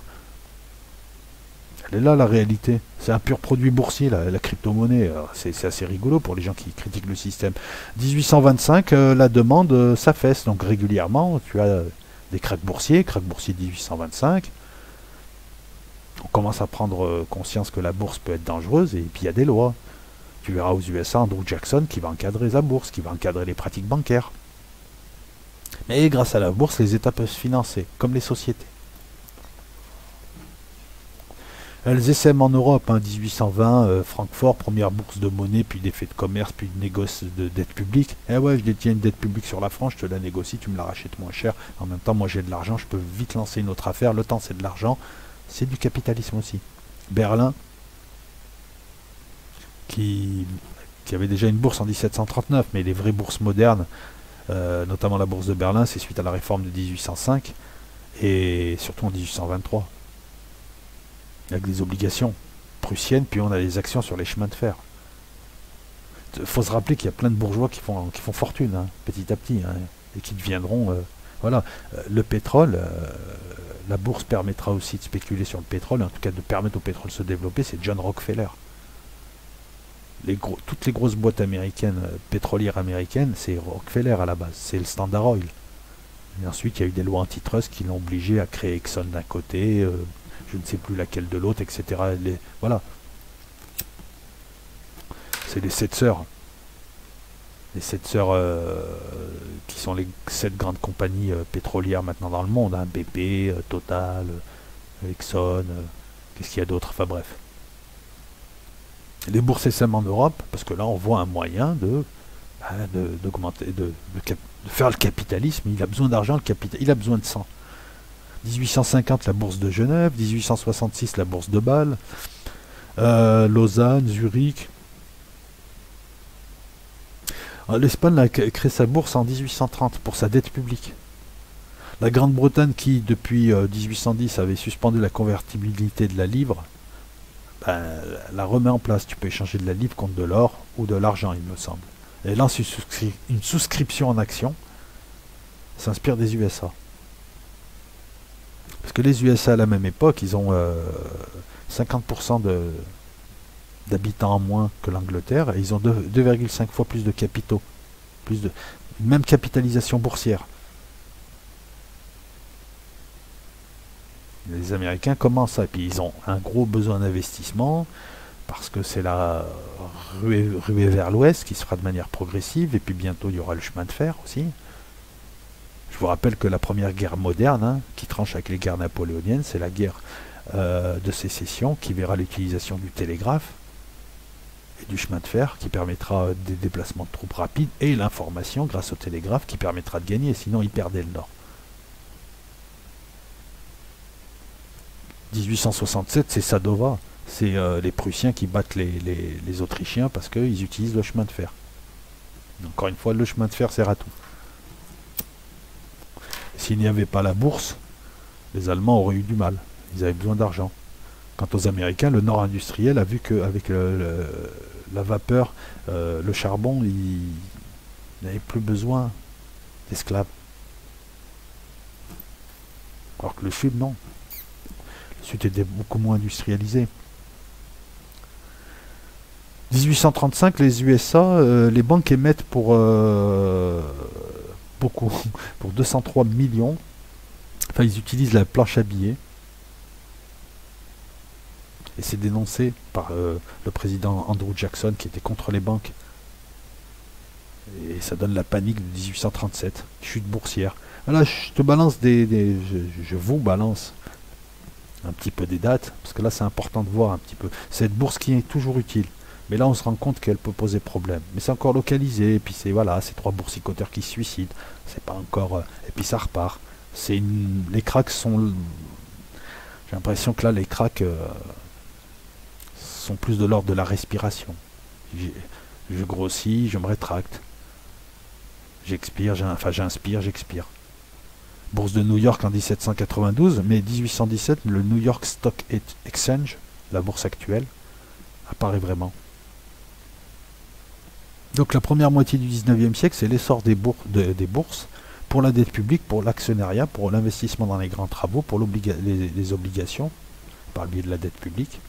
Elle est là la réalité. C'est un pur produit boursier, la crypto-monnaie. C'est assez rigolo pour les gens qui critiquent le système. 1825, la demande s'affaisse. Donc régulièrement, tu as des cracks boursiers 1825. On commence à prendre conscience que la bourse peut être dangereuse et puis il y a des lois. Tu verras aux USA Andrew Jackson qui va encadrer la bourse, qui va encadrer les pratiques bancaires. Mais grâce à la bourse, les États peuvent se financer, comme les sociétés. Elles essaiment en Europe, 1820, Francfort, première bourse de monnaie, puis d'effets de commerce, puis de négoce de dette publique. Eh ouais, je détiens une dette publique sur la France, je te la négocie, tu me la rachètes moins cher. En même temps, moi j'ai de l'argent, je peux vite lancer une autre affaire. Le temps, c'est de l'argent. C'est du capitalisme aussi. Berlin, qui avait déjà une bourse en 1739, mais les vraies bourses modernes, notamment la bourse de Berlin, c'est suite à la réforme de 1805, et surtout en 1823. Avec des obligations prussiennes, puis on a des actions sur les chemins de fer. Il faut se rappeler qu'il y a plein de bourgeois qui font fortune, petit à petit, et qui deviendront... voilà, le pétrole, la bourse permettra aussi de spéculer sur le pétrole, en tout cas de permettre au pétrole de se développer, c'est John Rockefeller. Toutes les grosses boîtes américaines, pétrolières américaines, c'est Rockefeller à la base, c'est le Standard Oil. Et ensuite, il y a eu des lois antitrust qui l'ont obligé à créer Exxon d'un côté... je ne sais plus laquelle de l'autre, etc. Voilà. C'est les 7 sœurs. Les 7 sœurs qui sont les 7 grandes compagnies pétrolières maintenant dans le monde. BP, Total, Exxon, qu'est-ce qu'il y a d'autre? Enfin bref. Les bourses SM en Europe, parce que là on voit un moyen d'augmenter, de faire le capitalisme. Il a besoin d'argent, il a besoin de sang. 1850, la bourse de Genève, 1866, la bourse de Bâle, Lausanne, Zurich. L'Espagne a créé sa bourse en 1830 pour sa dette publique. La Grande-Bretagne, qui depuis 1810 avait suspendu la convertibilité de la livre, la remet en place. Tu peux échanger de la livre contre de l'or ou de l'argent, il me semble. Et là, c'est une souscription en action. S'inspire des USA. Parce que les USA à la même époque, ils ont 50% d'habitants en moins que l'Angleterre et ils ont 2,5 fois plus de capitaux. Même capitalisation boursière. Les Américains commencent ça. Et puis ils ont un gros besoin d'investissement parce que c'est la ruée vers l'ouest qui se fera de manière progressive. Et puis bientôt il y aura le chemin de fer aussi. Je vous rappelle que la première guerre moderne, qui tranche avec les guerres napoléoniennes, c'est la guerre de sécession qui verra l'utilisation du télégraphe et du chemin de fer qui permettra des déplacements de troupes rapides et l'information grâce au télégraphe qui permettra de gagner, sinon ils perdaient le nord. 1867, c'est Sadova, c'est les Prussiens qui battent les Autrichiens parce qu'ils utilisent le chemin de fer. Encore une fois, le chemin de fer sert à tout. S'il n'y avait pas la bourse, les Allemands auraient eu du mal. Ils avaient besoin d'argent. Quant aux Américains, le Nord industriel a vu qu'avec la vapeur, le charbon, il n'avait plus besoin d'esclaves. Alors que le Sud, non. Le Sud était beaucoup moins industrialisé. 1835, les USA, les banques émettent pour beaucoup, pour 203 millions. Enfin, ils utilisent la planche à billets. Et c'est dénoncé par le président Andrew Jackson qui était contre les banques. Et ça donne la panique de 1837, chute boursière. Voilà, je te balance je vous balance un petit peu des dates, parce que là c'est important de voir un petit peu. Cette bourse qui est toujours utile. Mais là on se rend compte qu'elle peut poser problème. Mais c'est encore localisé, et puis c'est voilà, c'est 3 boursicoteurs qui se suicident. C'est pas encore. Et puis ça repart. Les cracks sont. J'ai l'impression que là les cracks sont plus de l'ordre de la respiration. Je grossis, je me rétracte. J'expire, j'inspire, j'expire. Bourse de New York en 1792, mais 1817, le New York Stock Exchange, la bourse actuelle, apparaît vraiment. Donc la première moitié du 19e siècle, c'est l'essor des bourses pour la dette publique, pour l'actionnariat, pour l'investissement dans les grands travaux, pour les obligations, par le biais de la dette publique.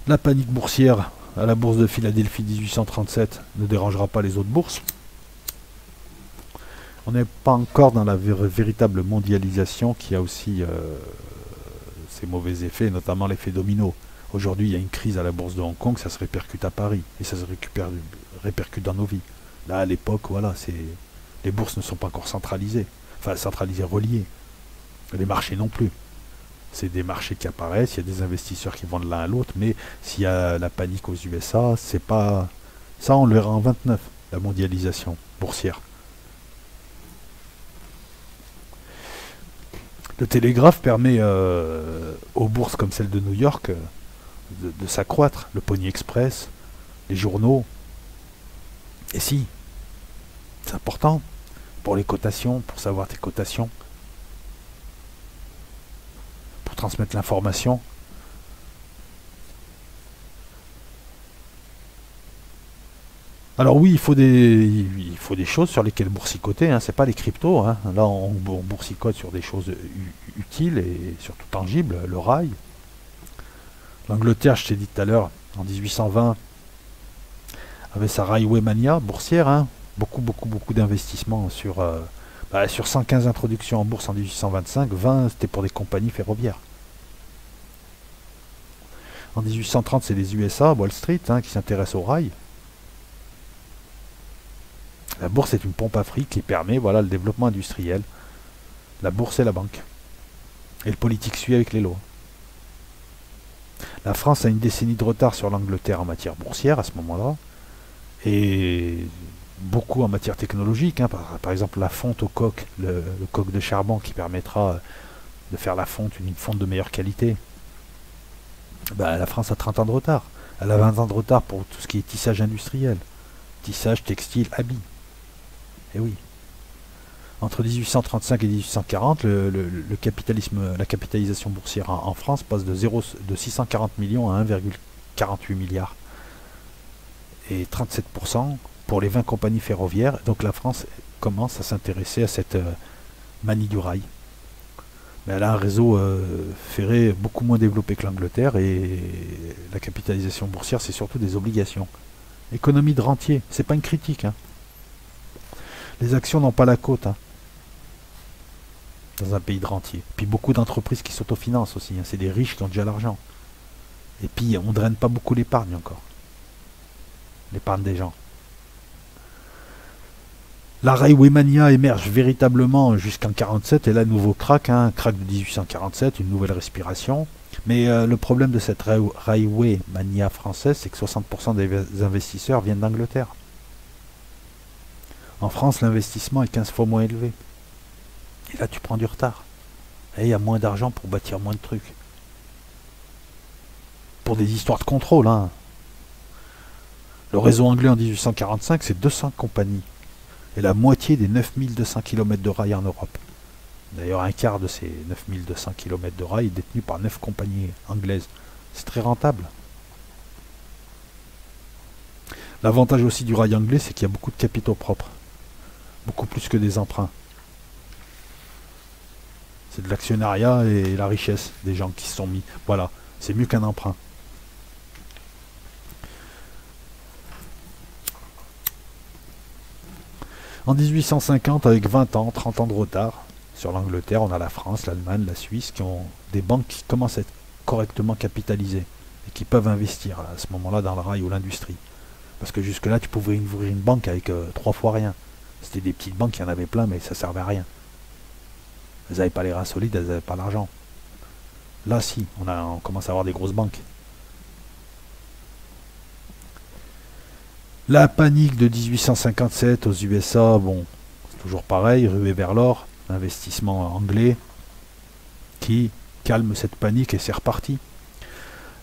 La panique boursière à la bourse de Philadelphie 1837 ne dérangera pas les autres bourses. On n'est pas encore dans la véritable mondialisation qui a aussi ses mauvais effets, notamment l'effet domino. Aujourd'hui, il y a une crise à la bourse de Hong Kong, ça se répercute à Paris et ça se répercute dans nos vies. Là, à l'époque, voilà, les bourses ne sont pas encore centralisées, enfin centralisées, reliées. Les marchés non plus. C'est des marchés qui apparaissent, il y a des investisseurs qui vont de l'un à l'autre, mais s'il y a la panique aux USA, c'est pas. Ça, on le verra en 29, la mondialisation boursière. Le télégraphe permet aux bourses comme celle de New York de s'accroître. Le Pony Express, les journaux. Et si, c'est important pour les cotations, pour savoir tes cotations, pour transmettre l'information. Alors oui, il faut des choses sur lesquelles boursicoter, hein. C'est pas les cryptos, hein. Là on boursicote sur des choses utiles et surtout tangibles, le rail. L'Angleterre, je t'ai dit tout à l'heure, en 1820, avait sa Railway Mania boursière, hein. Beaucoup d'investissements sur 115 introductions en bourse en 1825, 20 c'était pour des compagnies ferroviaires. En 1830, c'est les USA, Wall Street, hein, qui s'intéressent au rail. La bourse est une pompe à fric qui permet le développement industriel. La bourse et la banque. Et le politique suit avec les lois. La France a une décennie de retard sur l'Angleterre en matière boursière à ce moment-là. Et beaucoup en matière technologique. Hein, par exemple, la fonte au coq, le coq de charbon qui permettra de faire la fonte, une fonte de meilleure qualité. La France a 30 ans de retard. Elle a 20 ans de retard pour tout ce qui est tissage industriel. Tissage, textile, habits. Et oui. Entre 1835 et 1840, le capitalisme, la capitalisation boursière en France passe de 640 millions à 1,48 milliard. Et 37% pour les 20 compagnies ferroviaires. Donc la France commence à s'intéresser à cette manie du rail. Mais elle a un réseau ferré beaucoup moins développé que l'Angleterre et la capitalisation boursière, c'est surtout des obligations. Économie de rentier, c'est pas une critique, hein. Les actions n'ont pas la cote, hein, dans un pays de rentier. Puis beaucoup d'entreprises qui s'autofinancent aussi, hein. C'est des riches qui ont déjà l'argent. Et puis on ne draine pas beaucoup l'épargne encore. L'épargne des gens. La Railway Mania émerge véritablement jusqu'en 1947 et là, nouveau crack, hein, crack de 1847, une nouvelle respiration. Mais le problème de cette Railway Mania française, c'est que 60% des investisseurs viennent d'Angleterre. En France, l'investissement est 15 fois moins élevé. Et là, tu prends du retard. Et il y a moins d'argent pour bâtir moins de trucs. Pour des histoires de contrôle, hein. Le réseau anglais en 1845, c'est 200 compagnies. Et la moitié des 9200 km de rail en Europe. D'ailleurs, un quart de ces 9200 km de rail est détenu par 9 compagnies anglaises. C'est très rentable. L'avantage aussi du rail anglais, c'est qu'il y a beaucoup de capitaux propres. Beaucoup plus que des emprunts. C'est de l'actionnariat et la richesse des gens qui se sont mis. Voilà, c'est mieux qu'un emprunt. En 1850, avec 20 ans, 30 ans de retard, sur l'Angleterre, on a la France, l'Allemagne, la Suisse, qui ont des banques qui commencent à être correctement capitalisées et qui peuvent investir à ce moment-là dans le rail ou l'industrie. Parce que jusque-là, tu pouvais ouvrir une banque avec 3 fois rien. C'était des petites banques, il y en avait plein, mais ça servait à rien. Elles n'avaient pas les reins solides, elles n'avaient pas l'argent. Là, si, on commence à avoir des grosses banques. La panique de 1857 aux USA, bon, c'est toujours pareil, ruée vers l'or, investissement anglais qui calme cette panique et c'est reparti.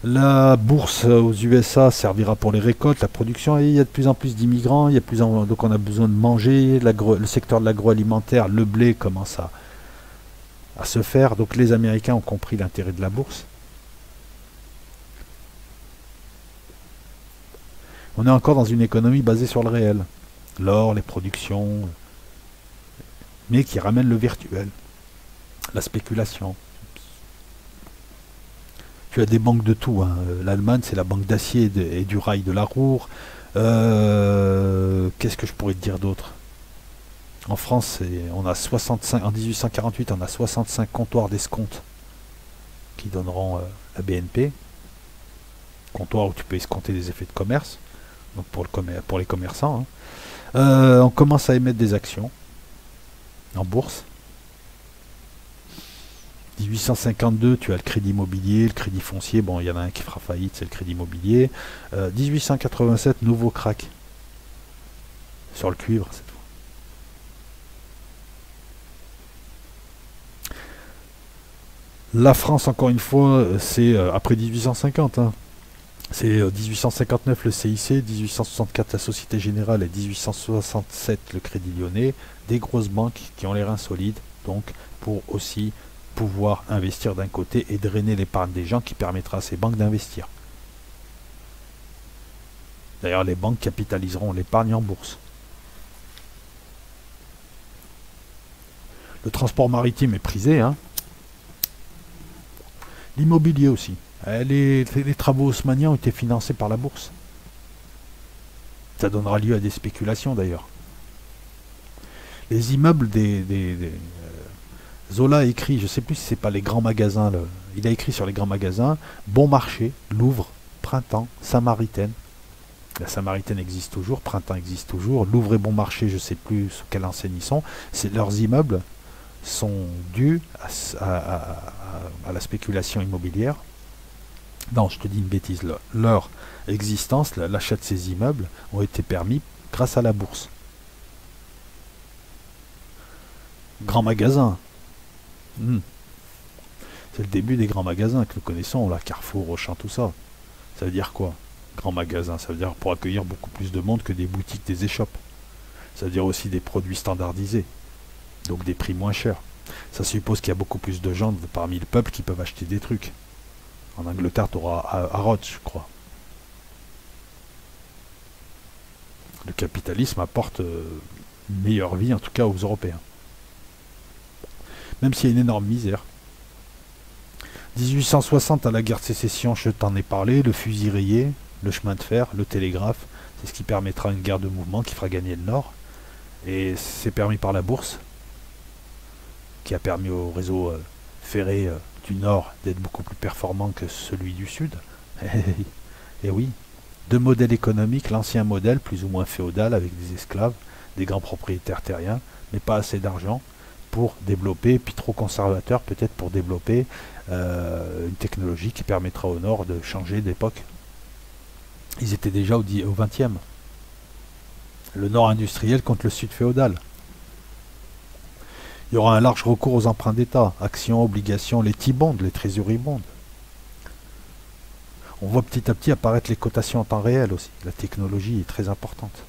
La bourse aux USA servira pour les récoltes, la production, et il y a de plus en plus d'immigrants, donc on a besoin de manger, le secteur de l'agroalimentaire, le blé commence à se faire, donc les Américains ont compris l'intérêt de la bourse. On est encore dans une économie basée sur le réel. L'or, les productions, mais qui ramène le virtuel. La spéculation. Tu as des banques de tout. Hein. L'Allemagne, c'est la banque d'acier et du rail de la Ruhr. Qu'est-ce que je pourrais te dire d'autre? En France, on a 65, en 1848, on a 65 comptoirs d'escompte qui donneront la BNP. Comptoir où tu peux escompter des effets de commerce. Donc pour les commerçants. Hein. On commence à émettre des actions en bourse. 1852, tu as le crédit immobilier, le crédit foncier. Bon, il y en a un qui fera faillite, c'est le crédit immobilier. 1887, nouveau crack sur le cuivre cette fois. La France, encore une fois, c'est après 1850. Hein. C'est 1859 le CIC, 1864 la Société Générale et 1867 le Crédit Lyonnais, des grosses banques qui ont les reins solides, donc pour aussi pouvoir investir d'un côté et drainer l'épargne des gens qui permettra à ces banques d'investir. D'ailleurs, les banques capitaliseront l'épargne en bourse. Le transport maritime est prisé, hein. L'immobilier aussi. Les travaux haussmanniens ont été financés par la bourse. Ça donnera lieu à des spéculations d'ailleurs. Les immeubles Zola a écrit, je ne sais plus si c'est pas les grands magasins, il a écrit sur les grands magasins, Bon Marché, Louvre, Printemps, Samaritaine. La Samaritaine existe toujours, Printemps existe toujours, Louvre et Bon Marché, je ne sais plus sous quelle enseigne ils sont. Leurs immeubles sont dus à la spéculation immobilière. Non, je te dis une bêtise. Leur existence, l'achat de ces immeubles, ont été permis grâce à la bourse. Grands magasins. C'est le début des grands magasins que nous connaissons, là, Carrefour, Auchan, tout ça. Ça veut dire quoi? Grand magasin, ça veut dire pour accueillir beaucoup plus de monde que des boutiques, des échoppes. Ça veut dire aussi des produits standardisés, donc des prix moins chers. Ça suppose qu'il y a beaucoup plus de gens parmi le peuple qui peuvent acheter des trucs. En Angleterre, tu auras Harrods, je crois. Le capitalisme apporte une meilleure vie, en tout cas aux Européens. Même s'il y a une énorme misère. 1860, à la guerre de sécession, je t'en ai parlé, le fusil rayé, le chemin de fer, le télégraphe, c'est ce qui permettra une guerre de mouvement qui fera gagner le Nord. Et c'est permis par la bourse, qui a permis au réseau ferré du Nord d'être beaucoup plus performant que celui du Sud. Et oui, deux modèles économiques, l'ancien modèle plus ou moins féodal avec des esclaves, des grands propriétaires terriens, mais pas assez d'argent pour développer, puis trop conservateur peut-être pour développer une technologie qui permettra au Nord de changer d'époque. Ils étaient déjà au 20e. Le Nord industriel contre le Sud féodal. Il y aura un large recours aux emprunts d'État, actions, obligations, les T-bonds, les treasury bonds. On voit petit à petit apparaître les cotations en temps réel aussi. La technologie est très importante.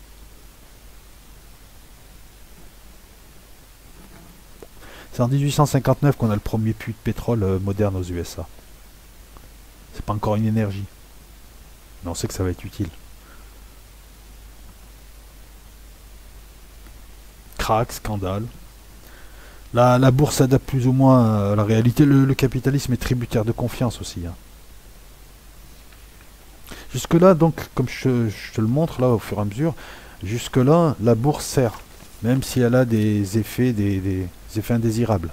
C'est en 1859 qu'on a le premier puits de pétrole moderne aux USA. C'est pas encore une énergie. Mais on sait que ça va être utile. Crack, scandale. La bourse s'adapte plus ou moins à la réalité. Le capitalisme est tributaire de confiance aussi. Hein. Jusque-là, donc, comme je te le montre là au fur et à mesure, jusque-là, la bourse sert. Même si elle a des effets indésirables.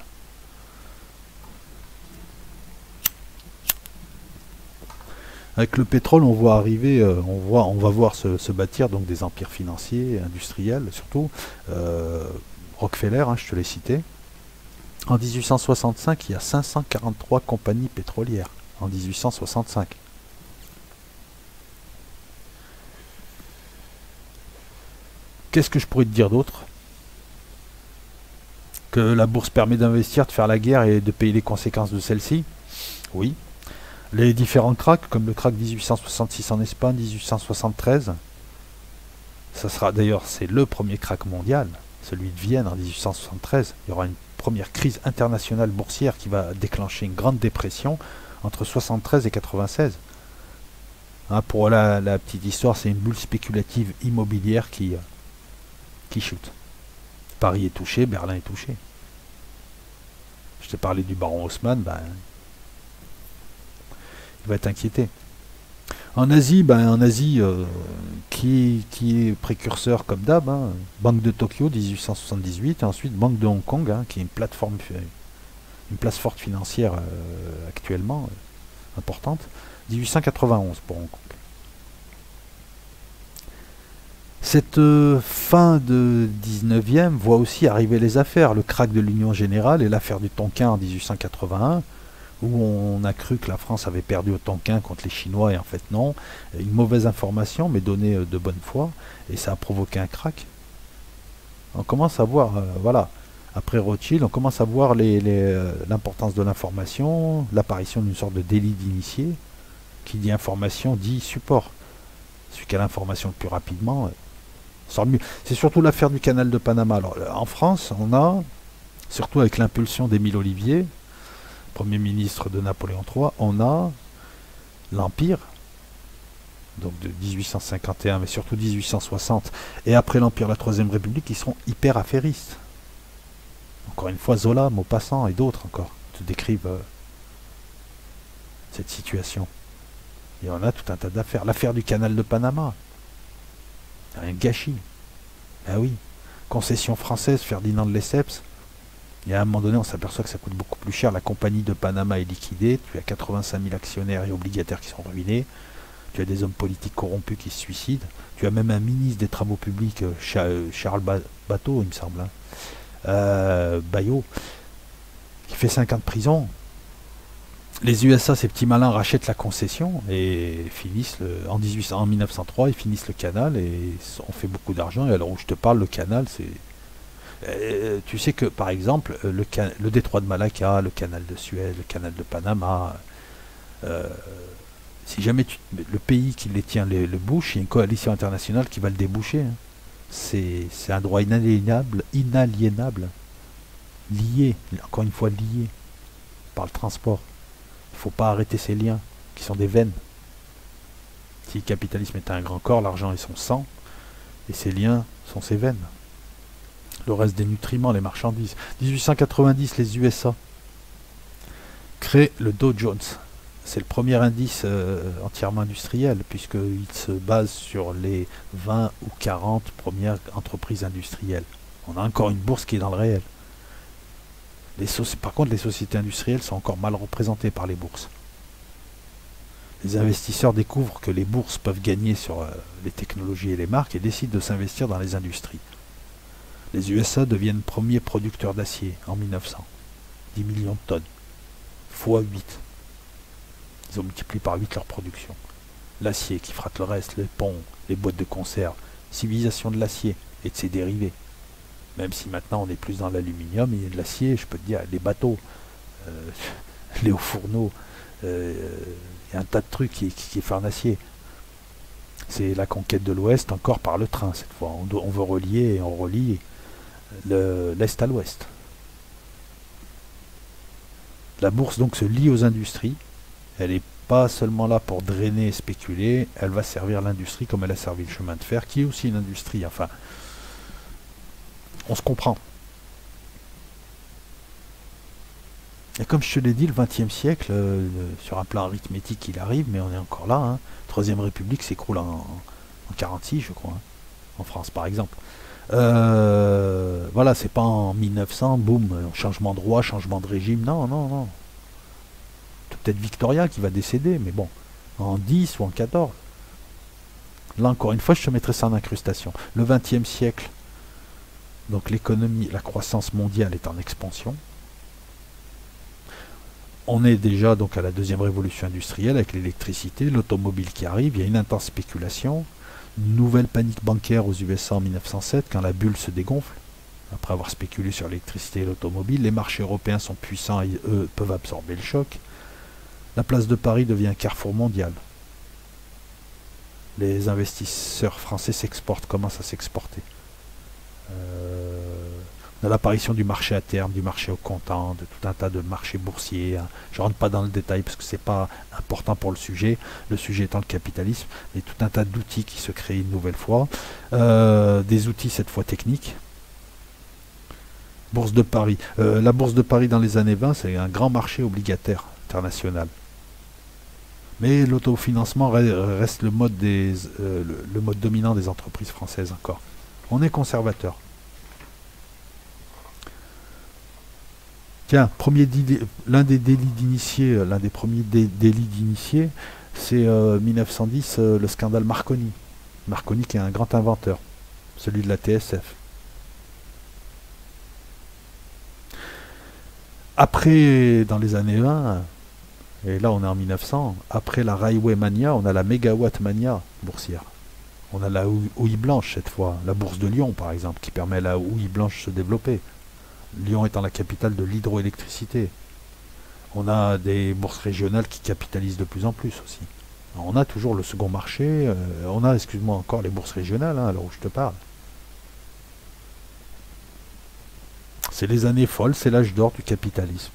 Avec le pétrole, on voit arriver, on va voir se bâtir donc des empires financiers, industriels surtout. Rockefeller, hein, je te l'ai cité. En 1865, il y a 543 compagnies pétrolières. En 1865. Qu'est-ce que je pourrais te dire d'autre? Que la bourse permet d'investir, de faire la guerre et de payer les conséquences de celle-ci? Oui. Les différents cracks, comme le crack 1866 en Espagne, 1873, ça sera d'ailleurs, c'est le premier crack mondial, celui de Vienne en 1873. Il y aura une première crise internationale boursière qui va déclencher une grande dépression entre 73 et 96. Hein, pour la petite histoire, c'est une bulle spéculative immobilière qui chute. Paris est touché, Berlin est touché. Je t'ai parlé du baron Haussmann, ben, il va être inquiété. En Asie, qui est précurseur comme d'hab, hein, Banque de Tokyo 1878, et ensuite Banque de Hong Kong, hein, qui est une place forte financière actuellement, importante, 1891 pour Hong Kong. Cette fin de 19e voit aussi arriver les affaires, le krach de l'Union Générale et l'affaire du Tonkin en 1881, où on a cru que la France avait perdu au Tonkin contre les Chinois, et en fait non. Une mauvaise information, mais donnée de bonne foi, et ça a provoqué un krach. On commence à voir, voilà, après Rothschild, on commence à voir l'importance de l'information, l'apparition d'une sorte de délit d'initié. Qui dit information dit support. Celui qui a l'information le plus rapidement sort le mieux. C'est surtout l'affaire du canal de Panama. Alors, en France, on a, surtout avec l'impulsion d'Émile Ollivier, Premier ministre de Napoléon III, on a l'Empire, donc de 1851, mais surtout 1860, et après l'Empire, la Troisième République, qui seront hyper affairistes. Encore une fois, Zola, Maupassant et d'autres encore te décrivent cette situation. Et on a tout un tas d'affaires. L'affaire du canal de Panama, un gâchis. Ah oui, concession française, Ferdinand de Lesseps. Et à un moment donné, on s'aperçoit que ça coûte beaucoup plus cher. La compagnie de Panama est liquidée. Tu as 85 000 actionnaires et obligataires qui sont ruinés. Tu as des hommes politiques corrompus qui se suicident. Tu as même un ministre des Travaux publics, Charles Bateau, il me semble, hein, Bayot, qui fait 5 ans de prison. Les USA, ces petits malins, rachètent la concession et finissent en 1903, ils finissent le canal et on fait beaucoup d'argent. Et alors où je te parle, le canal, c'est... tu sais que, par exemple, le détroit de Malacca, le canal de Suez, le canal de Panama, si jamais le pays qui les tient le bouche, il y a une coalition internationale qui va le déboucher. Hein. C'est un droit inaliénable, lié, encore une fois lié, par le transport. Il ne faut pas arrêter ces liens, qui sont des veines. Si le capitalisme est un grand corps, l'argent est son sang, et ces liens sont ses veines. Le reste des nutriments, les marchandises. 1890, les USA créent le Dow Jones. C'est le premier indice entièrement industriel, puisqu'il se base sur les 20 ou 40 premières entreprises industrielles. On a encore une bourse qui est dans le réel. Par contre, les sociétés industrielles sont encore mal représentées par les bourses. Les investisseurs découvrent que les bourses peuvent gagner sur les technologies et les marques et décident de s'investir dans les industries. Les USA deviennent premiers producteurs d'acier en 1900. 10 millions de tonnes. Fois 8. Ils ont multiplié par 8 leur production. L'acier qui frappe le reste, les ponts, les boîtes de conserve, civilisation de l'acier et de ses dérivés. Même si maintenant on est plus dans l'aluminium et de l'acier, je peux te dire, les bateaux, les hauts fourneaux, il y a un tas de trucs qui est fait en acier. C'est la conquête de l'Ouest encore par le train cette fois. On veut relier et on relie l'Est à l'Ouest. La bourse donc se lie aux industries. Elle n'est pas seulement là pour drainer et spéculer, elle va servir l'industrie comme elle a servi le chemin de fer, qui est aussi une industrie. Enfin, on se comprend. Et comme je te l'ai dit, le XXe siècle, sur un plan arithmétique, il arrive, mais on est encore là. Hein. Troisième République s'écroule en 46, je crois, hein, en France par exemple. Voilà, c'est pas en 1900, boum, changement de roi, changement de régime. Non, non, non. Peut-être Victoria qui va décéder, mais bon, en 10 ou en 14. Là, encore une fois, je te mettrai ça en incrustation. Le XXe siècle, donc l'économie, la croissance mondiale est en expansion. On est déjà donc à la deuxième révolution industrielle avec l'électricité, l'automobile qui arrive, il y a une intense spéculation, une nouvelle panique bancaire aux USA en 1907 quand la bulle se dégonfle. Après avoir spéculé sur l'électricité et l'automobile, les marchés européens sont puissants et eux peuvent absorber le choc. La place de Paris devient un carrefour mondial. Les investisseurs français s'exportent, commencent à s'exporter. On a l'apparition du marché à terme, du marché au comptant, de tout un tas de marchés boursiers. Je ne rentre pas dans le détail parce que ce n'est pas important pour le sujet étant le capitalisme, mais tout un tas d'outils qui se créent une nouvelle fois. Des outils cette fois techniques. Bourse de Paris. La Bourse de Paris dans les années 20, c'est un grand marché obligataire international. Mais l'autofinancement reste le mode dominant des entreprises françaises encore. On est conservateur. Tiens, l'un des délits d'initiés, l'un des premiers délits d'initiés, c'est 1910, le scandale Marconi. Marconi qui est un grand inventeur, celui de la TSF. Après, dans les années 20, et là on est en 1900, après la Railway Mania, on a la Mégawatt Mania boursière. On a la houille blanche cette fois, la bourse de Lyon par exemple, qui permet à la houille blanche de se développer. Lyon étant la capitale de l'hydroélectricité. On a des bourses régionales qui capitalisent de plus en plus aussi. Alors, on a toujours le second marché, on a, excuse-moi, encore les bourses régionales, hein, alors où je te parle. C'est les années folles, c'est l'âge d'or du capitalisme.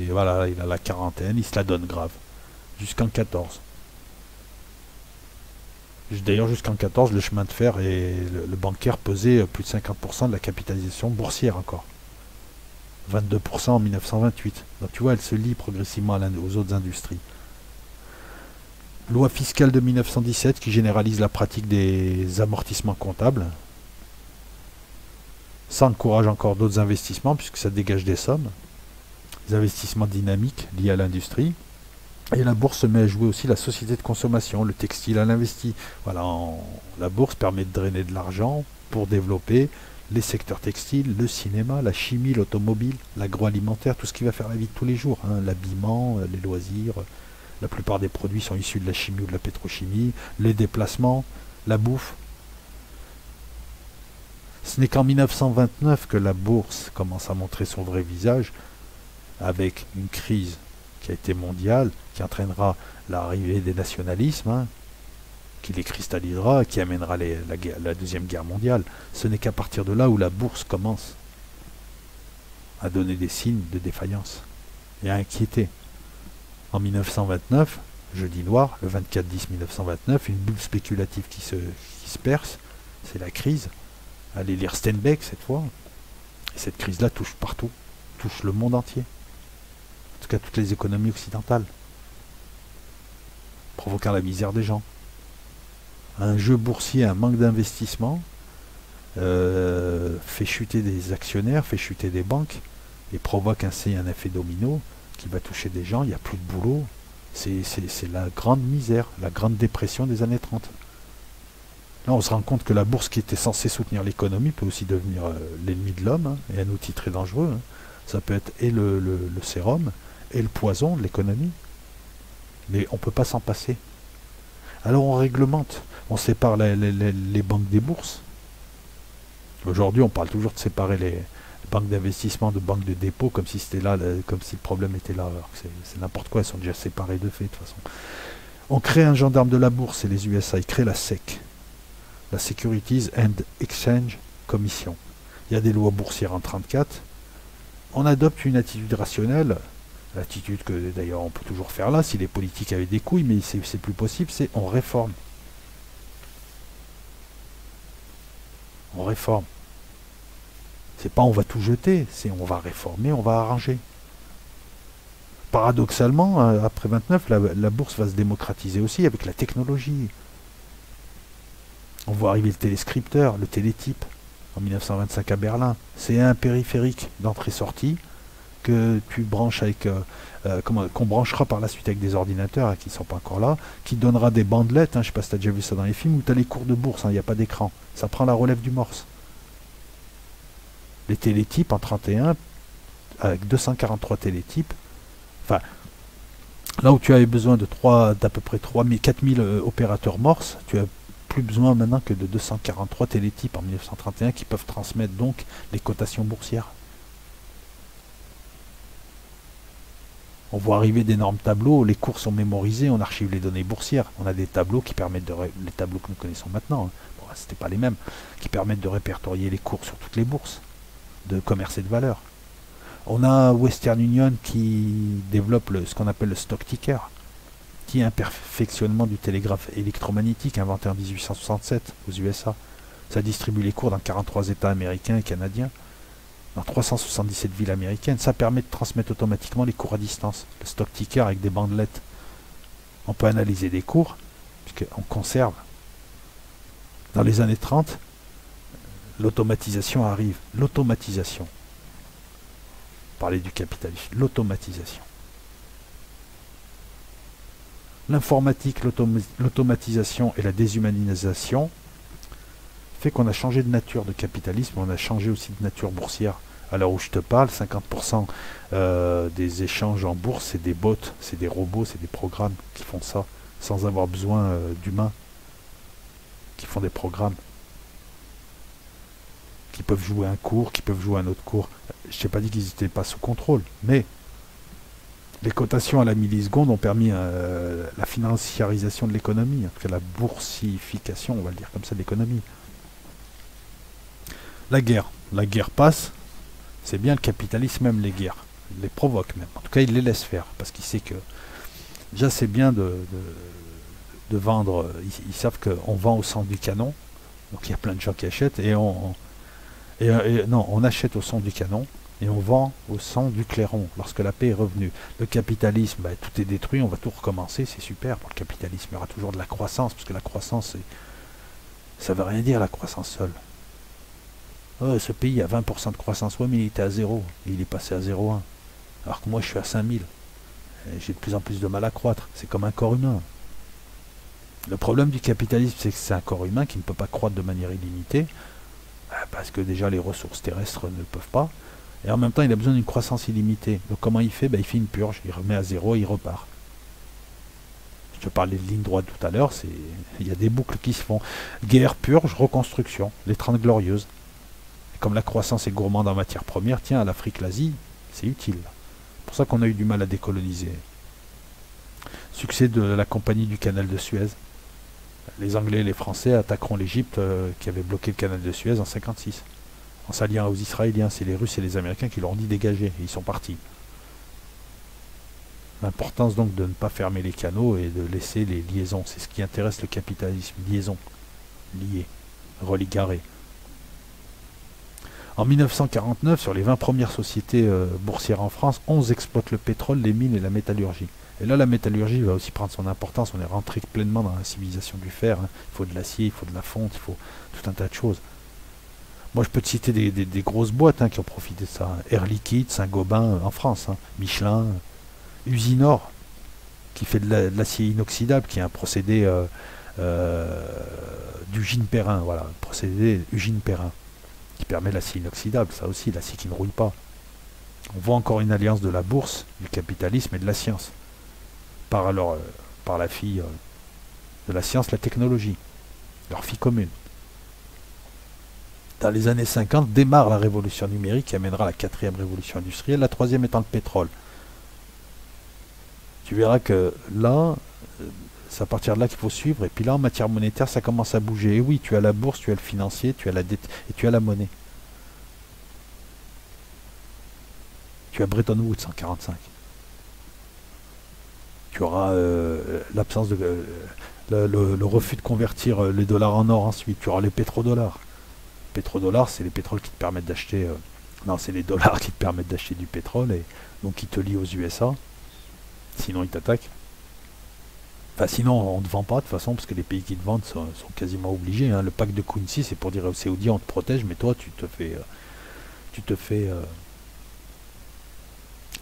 Voilà, il a la quarantaine, il se la donne grave. Jusqu'en 14. D'ailleurs, jusqu'en 14, le chemin de fer et le bancaire pesaient plus de 50% de la capitalisation boursière encore. 22% en 1928. Donc tu vois, elle se lie progressivement aux autres industries. Loi fiscale de 1917 qui généralise la pratique des amortissements comptables. Ça encourage encore d'autres investissements puisque ça dégage des sommes. Des investissements dynamiques liés à l'industrie. Et la bourse se met à jouer aussi la société de consommation, le textile à l'investi. Voilà, la bourse permet de drainer de l'argent pour développer les secteurs textiles, le cinéma, la chimie, l'automobile, l'agroalimentaire, tout ce qui va faire la vie de tous les jours. Hein, l'habillement, les loisirs, la plupart des produits sont issus de la chimie ou de la pétrochimie, les déplacements, la bouffe. Ce n'est qu'en 1929 que la bourse commence à montrer son vrai visage, avec une crise qui a été mondiale, qui entraînera l'arrivée des nationalismes, hein, qui les cristallisera, qui amènera la Deuxième Guerre mondiale. Ce n'est qu'à partir de là où la bourse commence à donner des signes de défaillance et à inquiéter. En 1929, jeudi noir, le 24-10-1929, une bulle spéculative qui se perce, c'est la crise. Allez lire Steinbeck cette fois. Et cette crise-là touche partout, touche le monde entier. En tout cas toutes les économies occidentales, provoquant la misère des gens. Un jeu boursier, un manque d'investissement fait chuter des actionnaires, fait chuter des banques et provoque ainsi un effet domino qui va toucher des gens, il n'y a plus de boulot. C'est la grande misère, la grande dépression des années 30. Là on se rend compte que la bourse qui était censée soutenir l'économie peut aussi devenir l'ennemi de l'homme, hein, et un outil très dangereux. Hein. Ça peut être et le sérum et le poison de l'économie. Mais on ne peut pas s'en passer. Alors on réglemente, on sépare les banques des bourses. Aujourd'hui on parle toujours de séparer les banques d'investissement de banques de dépôt comme si c'était là, comme si le problème était là. Alors que c'est n'importe quoi, elles sont déjà séparées de fait de toute façon. On crée un gendarme de la bourse et les USA, ils créent la SEC, la Securities and Exchange Commission. Il y a des lois boursières en 1934. On adopte une attitude rationnelle. L'attitude que d'ailleurs on peut toujours faire là, si les politiques avaient des couilles, mais c'est plus possible, c'est on réforme. On réforme. C'est pas on va tout jeter, c'est on va réformer, on va arranger. Paradoxalement, après 29, la bourse va se démocratiser aussi avec la technologie. On voit arriver le téléscripteur, le télétype, en 1925 à Berlin. C'est un périphérique d'entrée-sortie que tu branches avec, qu'on branchera par la suite avec des ordinateurs qui ne sont pas encore là, qui donnera des bandelettes, je ne sais pas si tu as déjà vu ça dans les films, où tu as les cours de bourse, il n'y a pas d'écran. Ça prend la relève du morse. Les télétypes en 31, avec 243 télétypes, enfin, là où tu avais besoin d'à peu près 4000 opérateurs morse, tu as plus besoin maintenant que de 243 télétypes en 1931 qui peuvent transmettre donc les cotations boursières. On voit arriver d'énormes tableaux, les cours sont mémorisés, on archive les données boursières. On a des tableaux qui permettent les tableaux que nous connaissons maintenant, bon, c'était pas les mêmes, qui permettent de répertorier les cours sur toutes les bourses de commerce et de valeur. On a Western Union qui développe ce qu'on appelle le stock ticker, qui est un perfectionnement du télégraphe électromagnétique inventé en 1867 aux USA. Ça distribue les cours dans 43 États américains et canadiens, dans 377 villes américaines. Ça permet de transmettre automatiquement les cours à distance. Le stock ticker avec des bandelettes. On peut analyser des cours, puisqu'on conserve. Dans les années 30, l'automatisation arrive. L'automatisation. Parler du capitalisme. L'automatisation. L'informatique, l'automatisation et la déshumanisation fait qu'on a changé de nature de capitalisme, on a changé aussi de nature boursière. À l'heure où je te parle, 50% des échanges en bourse, c'est des bots, c'est des robots, c'est des programmes qui font ça, sans avoir besoin d'humains, qui font des programmes, qui peuvent jouer un cours, qui peuvent jouer un autre cours. Je t'ai pas dit qu'ils n'étaient pas sous contrôle, mais les cotations à la milliseconde ont permis la financiarisation de l'économie, en tout cas la boursification, on va le dire comme ça, de l'économie. La guerre passe, c'est bien, le capitalisme aime les guerres, il les provoque même, en tout cas il les laisse faire, parce qu'il sait que déjà c'est bien de vendre, ils savent qu'on vend au son du canon, donc il y a plein de gens qui achètent, non, on achète au son du canon, et on vend au son du clairon, lorsque la paix est revenue. Le capitalisme, tout est détruit, on va tout recommencer, c'est super pour le capitalisme, il y aura toujours de la croissance, parce que la croissance, ça veut rien dire la croissance seule. Oh, ce pays a 20% de croissance, ouais, mais il était à 0, et il est passé à 0,1. Alors que moi je suis à 5000. J'ai de plus en plus de mal à croître, c'est comme un corps humain. Le problème du capitalisme, c'est que c'est un corps humain qui ne peut pas croître de manière illimitée, parce que déjà les ressources terrestres ne peuvent pas, et en même temps il a besoin d'une croissance illimitée. Donc comment il fait? Il fait une purge, il remet à 0 et il repart. Je te parlais de ligne droite tout à l'heure, il y a des boucles qui se font. Guerre, purge, reconstruction, les 30 glorieuses. Et comme la croissance est gourmande en matières premières, tiens, à l'Afrique, l'Asie, c'est utile. C'est pour ça qu'on a eu du mal à décoloniser. Succès de la compagnie du canal de Suez. Les Anglais et les Français attaqueront l'Égypte qui avait bloqué le canal de Suez en 1956. En s'alliant aux Israéliens, c'est les Russes et les Américains qui leur ont dit dégager, et ils sont partis. L'importance donc de ne pas fermer les canaux et de laisser les liaisons, c'est ce qui intéresse le capitalisme, liaison, liées, religarées. En 1949, sur les 20 premières sociétés boursières en France, 11 exploitent le pétrole, les mines et la métallurgie. Et là, la métallurgie va aussi prendre son importance. On est rentré pleinement dans la civilisation du fer. Il faut de l'acier, il faut de la fonte, il faut tout un tas de choses. Moi, je peux te citer des grosses boîtes qui ont profité de ça. Air Liquide, Saint-Gobain en France, Michelin, Usinor, qui fait de l'acier inoxydable, qui est un procédé d'Eugène Perrin. Voilà, procédé Eugène Perrin, qui permet l'acier inoxydable, ça aussi, l'acier qui ne rouille pas. On voit encore une alliance de la bourse, du capitalisme et de la science. Par la fille de la science, la technologie, leur fille commune. Dans les années 50, démarre la révolution numérique qui amènera la 4e révolution industrielle, la 3e étant le pétrole. Tu verras que là, c'est à partir de là qu'il faut suivre, et puis là, en matière monétaire, ça commence à bouger. Et oui, tu as la bourse, tu as le financier, tu as la dette, et tu as la monnaie. Tu as Bretton Woods en 1945. Tu auras l'absence de... le refus de convertir les dollars en or ensuite. Tu auras les pétrodollars. Pétrodollars, c'est les pétroles qui te permettent d'acheter... non, c'est les dollars qui te permettent d'acheter du pétrole et donc qui te lient aux USA. Sinon, ils t'attaquent. Enfin, sinon, on ne te vend pas de toute façon, parce que les pays qui te vendent sont quasiment obligés. Hein. Le pacte de Quincy, c'est pour dire aux Saoudiens, on te protège, mais toi, tu te fais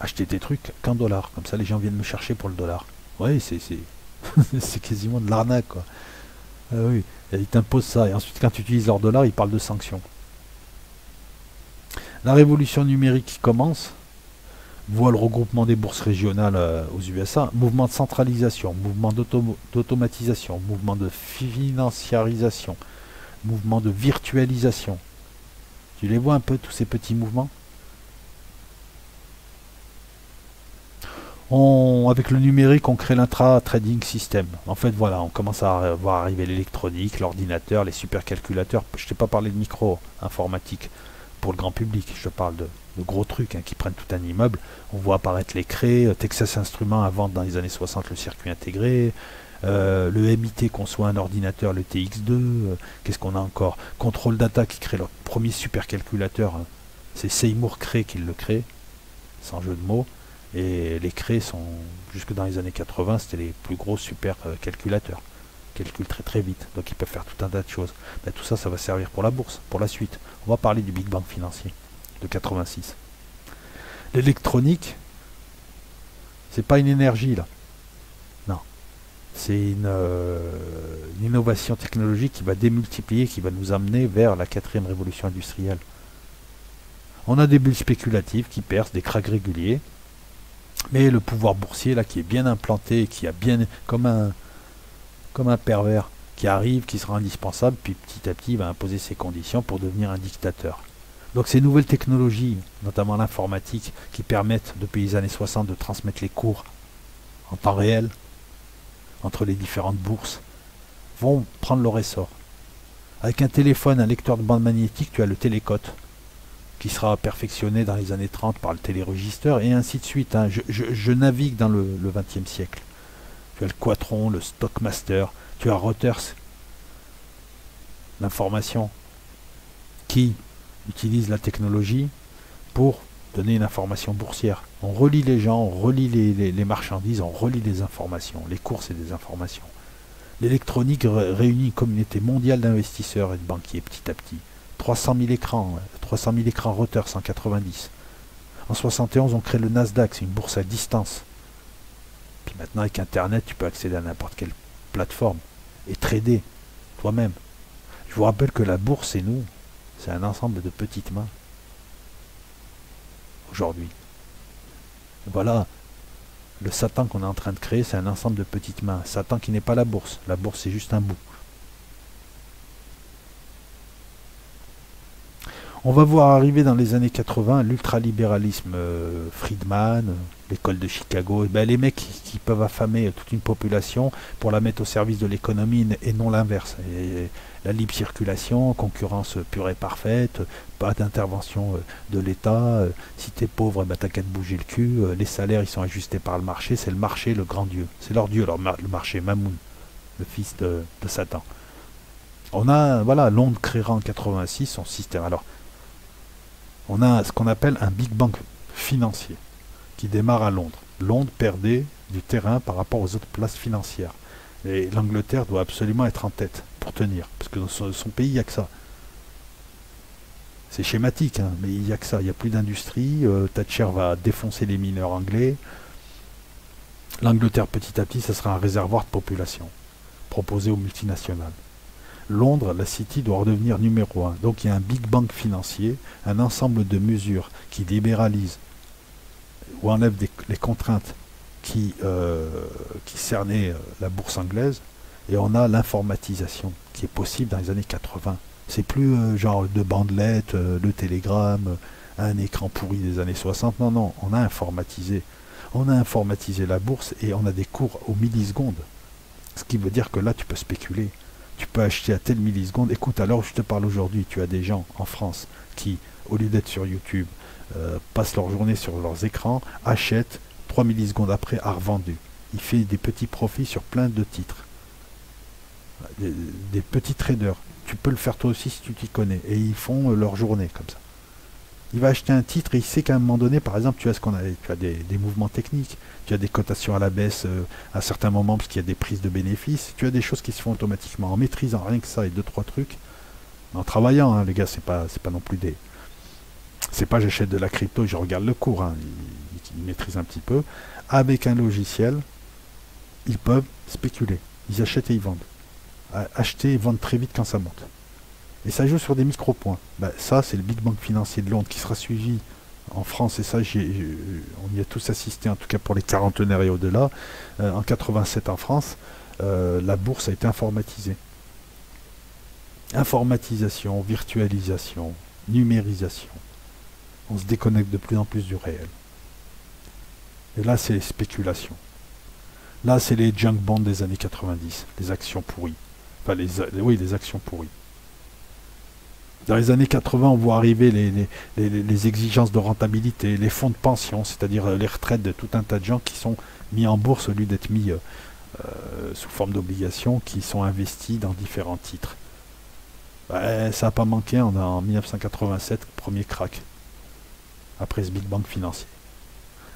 acheter tes trucs qu'un dollar. Comme ça, les gens viennent me chercher pour le dollar. Ouais, c'est quasiment de l'arnaque, quoi. Ah oui, et ils t'imposent ça. Et ensuite, quand tu utilises leur dollar, ils parlent de sanctions. La révolution numérique qui commence voit le regroupement des bourses régionales aux USA, mouvement de centralisation, mouvement d'automatisation, mouvement de financiarisation, mouvement de virtualisation. Tu les vois un peu, tous ces petits mouvements? Avec le numérique, on crée l'intra-trading system. En fait, voilà, on commence à voir arriver l'électronique, l'ordinateur, les supercalculateurs. Je t'ai pas parlé de micro-informatique pour le grand public. Je te parle de gros trucs qui prennent tout un immeuble. On voit apparaître les craies, Texas Instruments invente dans les années 60 le circuit intégré. Le MIT conçoit un ordinateur, le TX2. Qu'est-ce qu'on a encore? Control Data qui crée leur premier supercalculateur. C'est Seymour Cray qui le crée, sans jeu de mots. Et les Cray sont, jusque dans les années 80, c'était les plus gros supercalculateurs. Calculent très très vite, donc ils peuvent faire tout un tas de choses. Ben, tout ça, ça va servir pour la bourse, pour la suite. On va parler du Big Bang financier de 86. L'électronique, c'est pas une énergie là. Non. C'est une innovation technologique qui va démultiplier, qui va nous amener vers la 4e révolution industrielle. On a des bulles spéculatives qui percent, des cracks réguliers. Mais le pouvoir boursier là qui est bien implanté, qui a bien comme un pervers qui arrive, qui sera indispensable, puis petit à petit il va imposer ses conditions pour devenir un dictateur. Donc ces nouvelles technologies, notamment l'informatique, qui permettent depuis les années 60 de transmettre les cours en temps réel entre les différentes bourses, vont prendre leur essor. Avec un téléphone, un lecteur de bande magnétique, tu as le télécote, qui sera perfectionné dans les années 30 par le téléregisteur, et ainsi de suite. Hein. Je navigue dans le XXe siècle. Tu as le Quatron, le Stockmaster, tu as Reuters, l'information, qui utilise la technologie pour donner une information boursière. On relie les gens, on relie les marchandises, on relie les informations. Les cours, c'est des informations. L'électronique réunit une communauté mondiale d'investisseurs et de banquiers petit à petit. 300 000 écrans Reuters 190. En 71, on crée le Nasdaq, c'est une bourse à distance. Puis maintenant, avec Internet, tu peux accéder à n'importe quelle plateforme et trader toi-même. Je vous rappelle que la bourse, c'est nous. C'est un ensemble de petites mains. Aujourd'hui. Voilà. Le Satan qu'on est en train de créer, c'est un ensemble de petites mains. Satan qui n'est pas la bourse. La bourse, c'est juste un bout. On va voir arriver dans les années 80 l'ultralibéralisme, Friedman, l'école de Chicago, et ben les mecs qui peuvent affamer toute une population pour la mettre au service de l'économie et non l'inverse. La libre circulation, concurrence pure et parfaite, pas d'intervention de l'État, si t'es pauvre, ben t'as qu'à te bouger le cul, les salaires ils sont ajustés par le marché, c'est le marché le grand dieu, c'est leur dieu, le marché, Mamoun, le fils de Satan. On a, voilà, Londres créera en 86 son système. Alors, on a ce qu'on appelle un Big Bang financier qui démarre à Londres. Londres perdait du terrain par rapport aux autres places financières. Et l'Angleterre doit absolument être en tête pour tenir. Parce que dans son pays, il n'y a que ça. C'est schématique, hein, mais il n'y a que ça. Il n'y a plus d'industrie. Thatcher va défoncer les mineurs anglais. L'Angleterre, petit à petit, ça sera un réservoir de population proposé aux multinationales. Londres, la City, doit redevenir numéro 1. Donc il y a un Big Bang financier, un ensemble de mesures qui libéralisent ou enlèvent les contraintes qui cernaient la bourse anglaise, et on a l'informatisation qui est possible dans les années 80. C'est plus genre de bandelettes, le télégramme, un écran pourri des années 60. Non, non, on a informatisé. On a informatisé la bourse et on a des cours aux millisecondes. Ce qui veut dire que là, tu peux spéculer. Tu peux acheter à telle milliseconde. Écoute, alors je te parle aujourd'hui, tu as des gens en France qui, au lieu d'être sur YouTube, passent leur journée sur leurs écrans, achètent 3 millisecondes après à revendu. il fait des petits profits sur plein de titres. Des petits traders. Tu peux le faire toi aussi si tu t'y connais. Et ils font leur journée comme ça. Il va acheter un titre et il sait qu'à un moment donné, par exemple, tu as des mouvements techniques, tu as des cotations à la baisse à certains moments parce qu'il y a des prises de bénéfices, tu as des choses qui se font automatiquement en maîtrisant rien que ça et deux trois trucs, en travaillant, hein, les gars, c'est pas non plus des, c'est pas j'achète de la crypto et je regarde le cours, hein, ils maîtrisent un petit peu. Avec un logiciel, ils peuvent spéculer, ils achètent et ils vendent, acheter et vendre très vite quand ça monte. Et ça joue sur des micro-points. Bah, ça, c'est le Big Bang financier de Londres qui sera suivi en France. Et ça, on y a tous assisté, en tout cas pour les quarantenaires et au-delà. En 87 en France, la bourse a été informatisée. Informatisation, virtualisation, numérisation. On se déconnecte de plus en plus du réel. Et là, c'est les spéculations. Là, c'est les junk bonds des années 90, les actions pourries. Enfin, les actions pourries. Dans les années 80, on voit arriver les exigences de rentabilité, les fonds de pension, c'est-à-dire les retraites de tout un tas de gens qui sont mis en bourse au lieu d'être mis sous forme d'obligations, qui sont investis dans différents titres. Ça n'a pas manqué en 1987, premier crack, après ce Big Bang financier.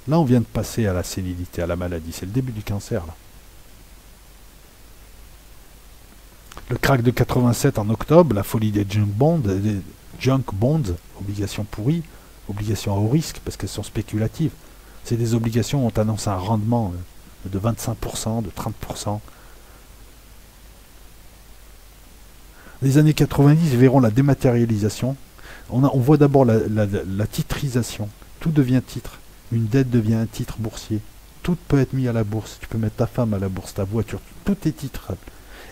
Là, on vient de passer à la sénilité, à la maladie. C'est le début du cancer, là. Le crack de 87 en octobre, la folie des junk bonds, obligations pourries, obligations à haut risque, parce qu'elles sont spéculatives. C'est des obligations où on t'annonce un rendement de 25%, de 30%. Les années 90 verront la dématérialisation. On voit d'abord la titrisation. Tout devient titre. Une dette devient un titre boursier. Tout peut être mis à la bourse. Tu peux mettre ta femme à la bourse, ta voiture, tout est titrable.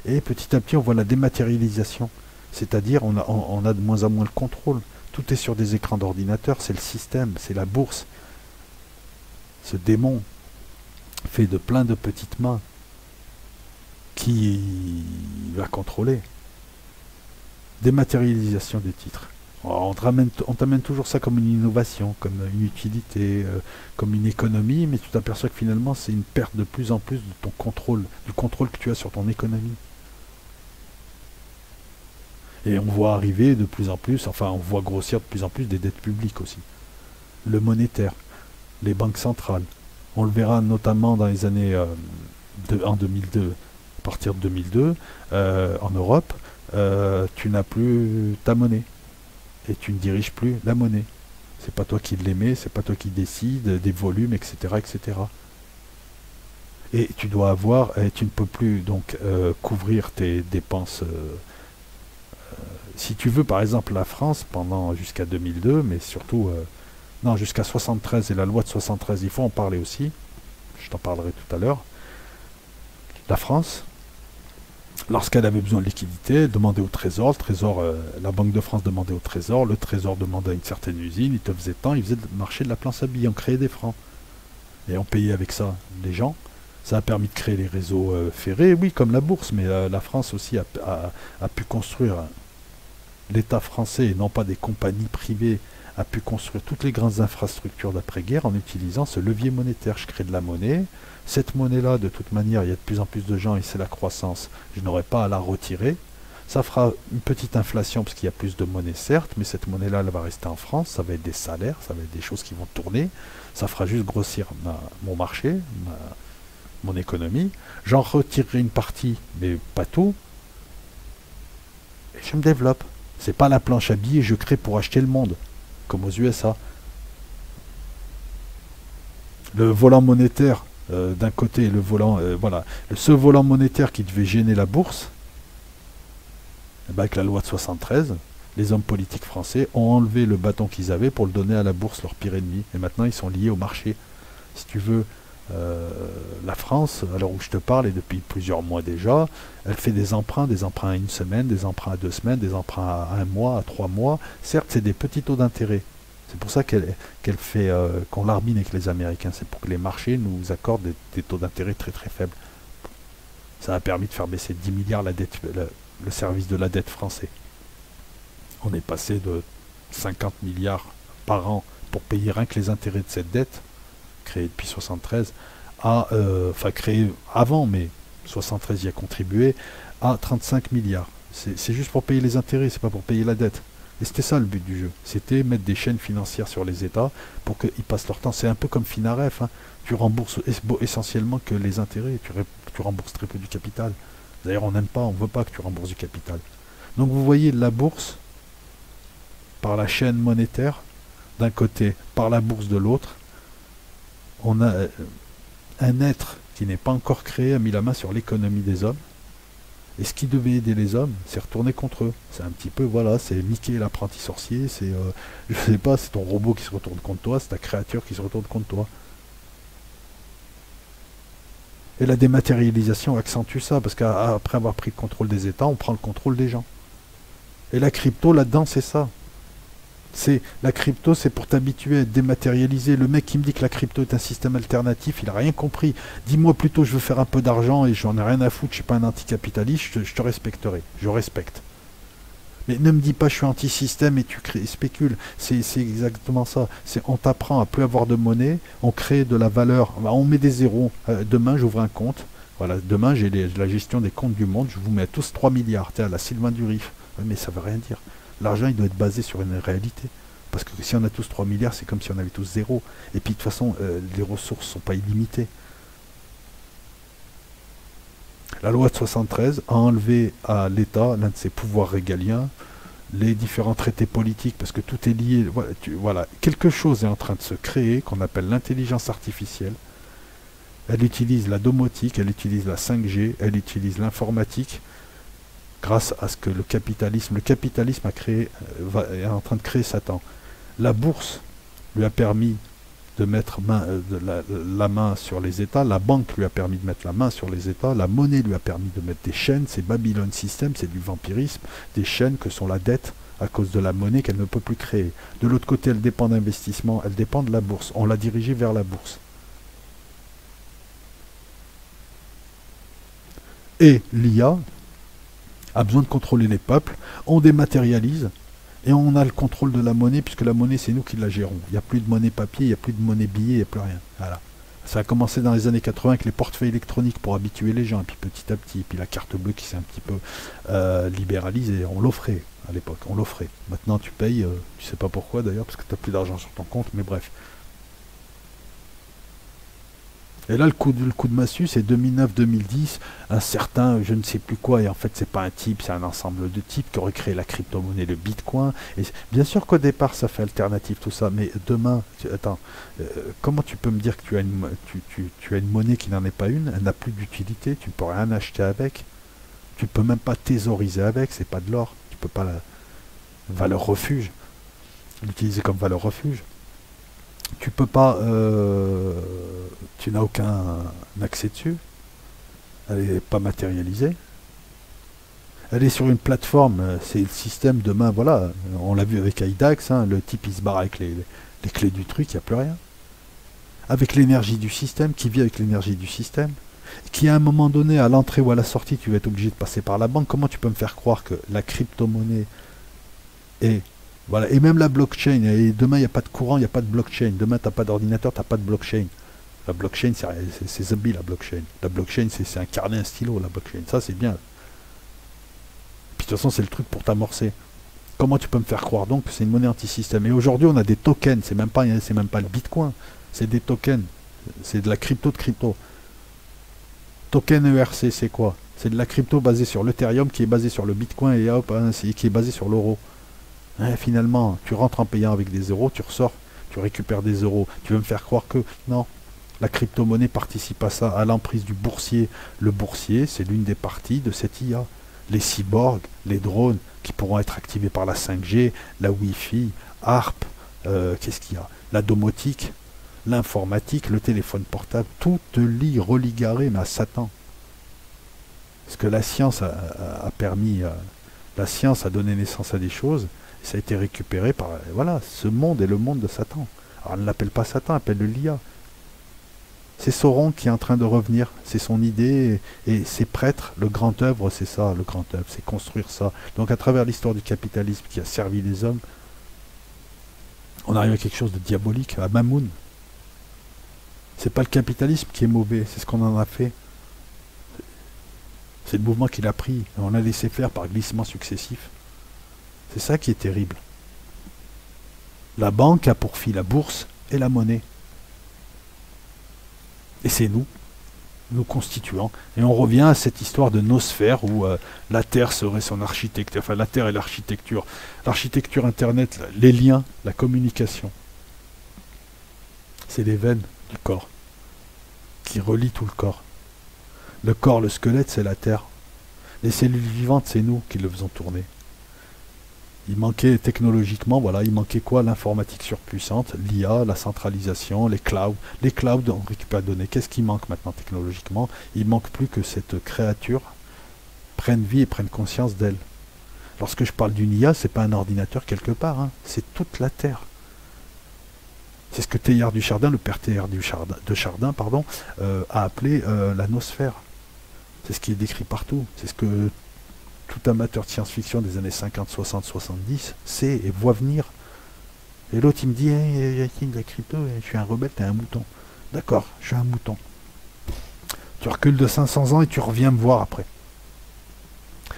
Et petit à petit, on voit la dématérialisation. C'est-à-dire, on a de moins en moins le contrôle. Tout est sur des écrans d'ordinateur, c'est le système, c'est la bourse. Ce démon fait de plein de petites mains qui va contrôler. Dématérialisation des titres. On t'amène toujours ça comme une innovation, comme une utilité, comme une économie, mais tu t'aperçois que finalement, c'est une perte de plus en plus de ton contrôle, du contrôle que tu as sur ton économie. Et on voit arriver de plus en plus, enfin on voit grossir de plus en plus des dettes publiques aussi. Le monétaire, les banques centrales. On le verra notamment dans les années en 2002, à partir de 2002, en Europe, tu n'as plus ta monnaie. Et tu ne diriges plus la monnaie. C'est pas toi qui l'émets, c'est pas toi qui décides des volumes, etc., etc. Et tu dois avoir, et tu ne peux plus donc couvrir tes dépenses. Si tu veux, par exemple, la France, pendant jusqu'à 2002, mais surtout, non, jusqu'à 73 et la loi de 73, il faut en parler aussi. Je t'en parlerai tout à l'heure. La France, lorsqu'elle avait besoin de liquidité, elle demandait au Trésor, la Banque de France demandait au Trésor, le Trésor demandait à une certaine usine, il te faisait tant, il faisait le marché de la planche à billets, on créait des francs. Et on payait avec ça les gens. Ça a permis de créer les réseaux ferrés, oui, comme la bourse, mais la France aussi a pu construire, l'État français, et non pas des compagnies privées, a pu construire toutes les grandes infrastructures d'après-guerre en utilisant ce levier monétaire. Je crée de la monnaie. Cette monnaie-là, de toute manière, il y a de plus en plus de gens et c'est la croissance. Je n'aurai pas à la retirer. Ça fera une petite inflation parce qu'il y a plus de monnaie, certes, mais cette monnaie-là, elle va rester en France. Ça va être des salaires, ça va être des choses qui vont tourner. Ça fera juste grossir mon marché, mon économie. J'en retirerai une partie, mais pas tout. Et je me développe. C'est pas la planche à billets, je crée pour acheter le monde, comme aux USA. Le volant monétaire, d'un côté, le volant, voilà, ce volant monétaire qui devait gêner la bourse, avec la loi de 73, les hommes politiques français ont enlevé le bâton qu'ils avaient pour le donner à la bourse, leur pire ennemi. Et maintenant, ils sont liés au marché. Si tu veux, la France, à l'heure où je te parle, et depuis plusieurs mois déjà, elle fait des emprunts à une semaine, des emprunts à 2 semaines, des emprunts à 1 mois, à 3 mois. Certes, c'est des petits taux d'intérêt. C'est pour ça qu'elle fait qu'on l'arbine avec les Américains. C'est pour que les marchés nous accordent des taux d'intérêt très très faibles. Ça a permis de faire baisser de 10 milliards le service de la dette français. On est passé de 50 milliards par an pour payer rien que les intérêts de cette dette, créée depuis 73, enfin créé avant, mais 73 y a contribué, à 35 milliards. C'est juste pour payer les intérêts, c'est pas pour payer la dette. Et c'était ça le but du jeu. C'était mettre des chaînes financières sur les États pour qu'ils passent leur temps. C'est un peu comme Finaref, hein. Tu rembourses essentiellement que les intérêts, tu rembourses très peu du capital. D'ailleurs, on n'aime pas, on ne veut pas que tu rembourses du capital. Donc vous voyez la bourse, par la chaîne monétaire, d'un côté, par la bourse de l'autre, on a un être qui n'est pas encore créé, a mis la main sur l'économie des hommes. Et ce qui devait aider les hommes, c'est retourné contre eux. C'est un petit peu, voilà, c'est Mickey l'apprenti sorcier, c'est, je sais pas, c'est ton robot qui se retourne contre toi, c'est ta créature qui se retourne contre toi. Et la dématérialisation accentue ça, parce qu'après avoir pris le contrôle des États, on prend le contrôle des gens. Et la crypto, là-dedans, c'est ça. La crypto, c'est pour t'habituer à être dématérialisé. Le mec qui me dit que la crypto est un système alternatif, il n'a rien compris. Dis-moi plutôt, je veux faire un peu d'argent et j'en ai rien à foutre, je suis pas un anticapitaliste, je te respecterai. Je respecte. Mais ne me dis pas je suis anti-système et tu spécules. C'est exactement ça. On t'apprend à plus avoir de monnaie, on crée de la valeur, on met des zéros. Demain, j'ouvre un compte. Voilà, demain, j'ai la gestion des comptes du monde, je vous mets à tous 3 milliards. Tiens, la Sylvain Durif. Mais ça veut rien dire. L'argent, il doit être basé sur une réalité. Parce que si on a tous 3 milliards, c'est comme si on avait tous zéro. Et puis de toute façon, les ressources ne sont pas illimitées. La loi de 73 a enlevé à l'État l'un de ses pouvoirs régaliens, les différents traités politiques, parce que tout est lié. Voilà, quelque chose est en train de se créer qu'on appelle l'intelligence artificielle. Elle utilise la domotique, elle utilise la 5G, elle utilise l'informatique, grâce à ce que le capitalisme est en train de créer Satan. La bourse lui a permis de mettre la main sur les États, la banque lui a permis de mettre la main sur les États, la monnaie lui a permis de mettre des chaînes, c'est Babylon System, c'est du vampirisme, des chaînes que sont la dette à cause de la monnaie qu'elle ne peut plus créer. De l'autre côté, elle dépend d'investissement, elle dépend de la bourse, on l'a dirigée vers la bourse. Et l'IA a besoin de contrôler les peuples, on dématérialise, et on a le contrôle de la monnaie, puisque la monnaie, c'est nous qui la gérons. Il n'y a plus de monnaie papier, il n'y a plus de monnaie billet, il n'y a plus rien. Voilà. Ça a commencé dans les années 80 avec les portefeuilles électroniques pour habituer les gens, et puis petit à petit, puis la carte bleue qui s'est un petit peu libéralisée. On l'offrait à l'époque, on l'offrait. Maintenant, tu payes, tu sais pas pourquoi d'ailleurs, parce que tu n'as plus d'argent sur ton compte, mais bref. Et là, le coup de massue, c'est 2009-2010, un certain, je ne sais plus quoi, et en fait, c'est pas un type, c'est un ensemble de types qui auraient créé la crypto-monnaie, le Bitcoin. Et bien sûr qu'au départ, ça fait alternative, tout ça, mais demain, attends, comment tu peux me dire que tu as une monnaie qui n'en est pas une, elle n'a plus d'utilité, tu ne peux rien acheter avec, tu ne peux même pas thésauriser avec, c'est pas de l'or, tu peux pas valeur refuge, l'utiliser comme valeur refuge. Tu peux pas, tu n'as aucun accès dessus, elle n'est pas matérialisée, elle est sur une plateforme, c'est le système demain, voilà, on l'a vu avec IDAX, hein, le type il se barre avec les clés du truc, il n'y a plus rien. Avec l'énergie du système, qui vit avec l'énergie du système, qui à un moment donné, à l'entrée ou à la sortie, tu vas être obligé de passer par la banque. Comment tu peux me faire croire que la crypto-monnaie est... Voilà, et même la blockchain, et demain il n'y a pas de courant, il n'y a pas de blockchain, demain tu n'as pas d'ordinateur, tu n'as pas de blockchain. La blockchain, c'est zombie la blockchain. La blockchain, c'est incarner un stylo, la blockchain, ça c'est bien. Puis de toute façon, c'est le truc pour t'amorcer. Comment tu peux me faire croire donc que c'est une monnaie anti-système? Et aujourd'hui, on a des tokens, c'est même pas le bitcoin, c'est des tokens, c'est de la crypto de crypto. Token ERC, c'est quoi? C'est de la crypto basée sur l'Ethereum qui est basée sur le bitcoin et hop, hein, qui est basée sur l'euro. Hein, finalement, tu rentres en payant avec des euros, tu ressors, tu récupères des euros. Tu veux me faire croire que non, la crypto-monnaie participe à ça, à l'emprise du boursier. Le boursier, c'est l'une des parties de cette IA. Les cyborgs, les drones qui pourront être activés par la 5G, la Wi-Fi, ARP, qu'est-ce qu'il y a? La domotique, l'informatique, le téléphone portable, tout te lie, religaré, mais à Satan. Parce que la science a permis, la science a donné naissance à des choses, ça a été récupéré par, voilà, ce monde est le monde de Satan. Alors, on ne l'appelle pas Satan, appelle-le l'IA. C'est Sauron qui est en train de revenir, c'est son idée, et ses prêtres, le grand œuvre, c'est ça, le grand œuvre, c'est construire ça. Donc à travers l'histoire du capitalisme qui a servi les hommes, on arrive à quelque chose de diabolique, à Mamoun. C'est pas le capitalisme qui est mauvais, c'est ce qu'on en a fait. C'est le mouvement qu'il a pris. On a laissé faire par glissements successifs. C'est ça qui est terrible. La banque a pour fille la bourse et la monnaie. Et c'est nous, nous constituants. Et on revient à cette histoire de nosphère où la Terre serait son architecture. Enfin, la Terre est l'architecture. L'architecture Internet, les liens, la communication. C'est les veines du corps qui relient tout le corps. Le corps, le squelette, c'est la Terre. Les cellules vivantes, c'est nous qui le faisons tourner. Il manquait technologiquement, voilà, il manquait quoi? L'informatique surpuissante, l'IA, la centralisation, les clouds. Les clouds, on récupère les données. Qu'est-ce qui manque maintenant technologiquement? Il manque plus que cette créature prenne vie et prenne conscience d'elle. Lorsque je parle d'une IA, c'est pas un ordinateur quelque part, hein, c'est toute la Terre. C'est ce que Teilhard de Chardin, le père Teilhard de Chardin, pardon, a appelé la nosphère. C'est ce qui est décrit partout. C'est ce que tout amateur de science-fiction des années 50, 60, 70 sait et voit venir. Et l'autre, il me dit, hey, de la crypto, je suis un rebelle, t'es un mouton. D'accord, je suis un mouton. Tu recules de 500 ans et tu reviens me voir après.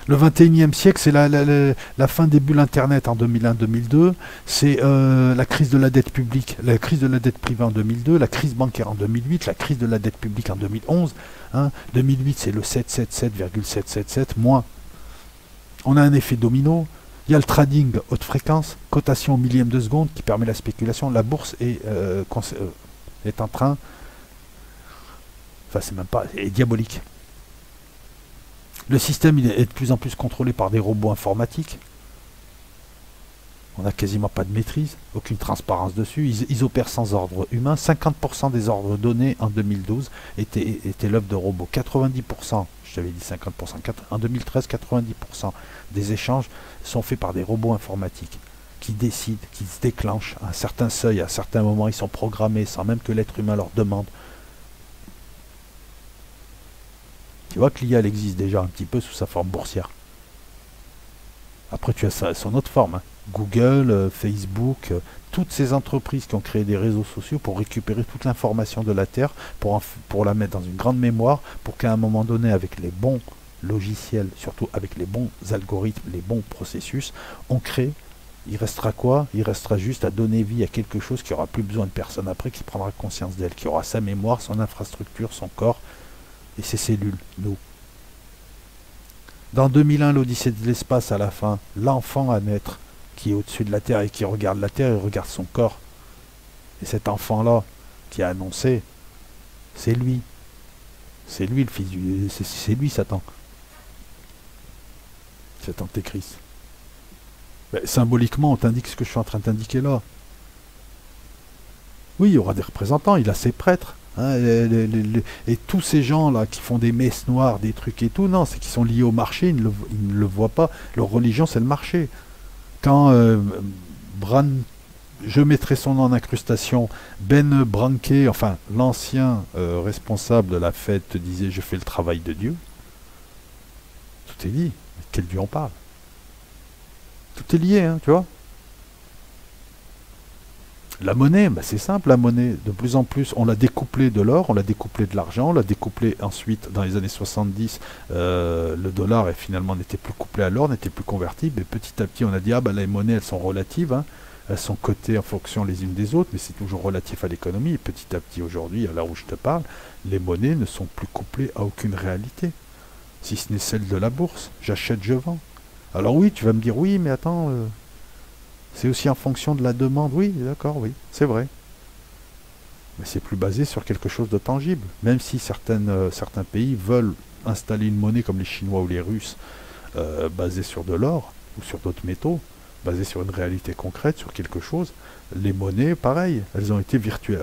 Le 21e siècle, c'est la fin des bulles Internet en 2001-2002, c'est la crise de la dette publique, la crise de la dette privée en 2002, la crise bancaire en 2008, la crise de la dette publique en 2011. Hein. 2008, c'est le 777,777 moins. On a un effet domino. Il y a le trading haute fréquence, cotation au millième de seconde qui permet la spéculation. La bourse est en train, enfin c'est même pas, est diabolique. Le système il est de plus en plus contrôlé par des robots informatiques. On n'a quasiment pas de maîtrise, aucune transparence dessus. Ils opèrent sans ordre humain. 50% des ordres donnés en 2012 étaient l'œuvre de robots. 90%, je t'avais dit 50%, en 2013, 90% des échanges sont faits par des robots informatiques qui décident, qui se déclenchent à un certain seuil, à un certain moment. Ils sont programmés sans même que l'être humain leur demande. Tu vois que l'IA elle existe déjà un petit peu sous sa forme boursière. Après tu as son autre forme. Hein. Google, Facebook, toutes ces entreprises qui ont créé des réseaux sociaux pour récupérer toute l'information de la Terre, pour la mettre dans une grande mémoire, pour qu'à un moment donné, avec les bons logiciels, surtout avec les bons algorithmes, les bons processus, on crée. Il restera quoi? Il restera juste à donner vie à quelque chose qui n'aura plus besoin de personne après, qui prendra conscience d'elle, qui aura sa mémoire, son infrastructure, son corps et ses cellules, nous. Dans 2001, l'Odyssée de l'espace, à la fin, l'enfant à naître, qui est au-dessus de la Terre et qui regarde la Terre, il regarde son corps. Et cet enfant-là, qui a annoncé, c'est lui. C'est lui le fils du... C'est lui Satan. Cet antéchrist. Mais symboliquement, on t'indique ce que je suis en train de t'indiquer là. Oui, il y aura des représentants, il a ses prêtres. Hein, et tous ces gens-là qui font des messes noires, des trucs et tout, non, c'est qu'ils sont liés au marché, ils ne le voient pas. Leur religion, c'est le marché. Quand je mettrai son nom en incrustation, Ben Branké, enfin l'ancien responsable de la fête, te disait je fais le travail de Dieu, tout est dit. Quel Dieu on parle? Tout est lié, hein, tu vois. La monnaie, bah c'est simple, la monnaie, de plus en plus, on l'a découplée de l'or, on l'a découplée de l'argent, on l'a découplée ensuite, dans les années 70, le dollar finalement n'était plus couplé à l'or, n'était plus convertible, et petit à petit on a dit, ah bah les monnaies elles sont relatives, hein, elles sont cotées en fonction les unes des autres, mais c'est toujours relatif à l'économie, et petit à petit aujourd'hui, à l'heure où je te parle, les monnaies ne sont plus couplées à aucune réalité, si ce n'est celle de la bourse, j'achète, je vends. Alors oui, tu vas me dire, oui, mais attends... c'est aussi en fonction de la demande. Oui, d'accord, oui, c'est vrai. Mais c'est plus basé sur quelque chose de tangible. Même si certains pays veulent installer une monnaie comme les Chinois ou les Russes, basée sur de l'or ou sur d'autres métaux, basée sur une réalité concrète, sur quelque chose, les monnaies, pareil, elles ont été virtuelles.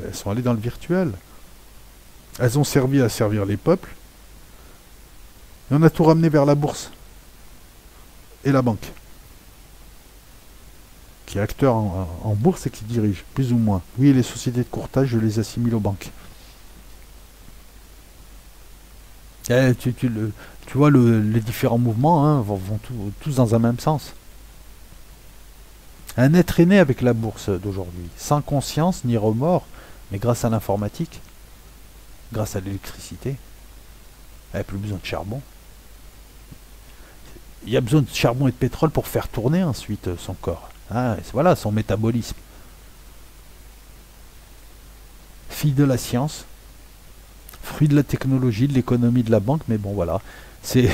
Elles sont allées dans le virtuel. Elles ont servi à servir les peuples. Et on a tout ramené vers la bourse et la banque. Qui est acteur en bourse et qui dirige, plus ou moins. Oui, et les sociétés de courtage, je les assimile aux banques. Tu vois, les différents mouvements hein, vont tous dans un même sens. Un être est né avec la bourse d'aujourd'hui, sans conscience ni remords, Mais grâce à l'informatique, grâce à l'électricité, elle n'a plus besoin de charbon. Il y a besoin de charbon et de pétrole pour faire tourner ensuite son corps. Hein, voilà, son métabolisme. Fille de la science, fruit de la technologie, de l'économie, de la banque, mais bon voilà. C'est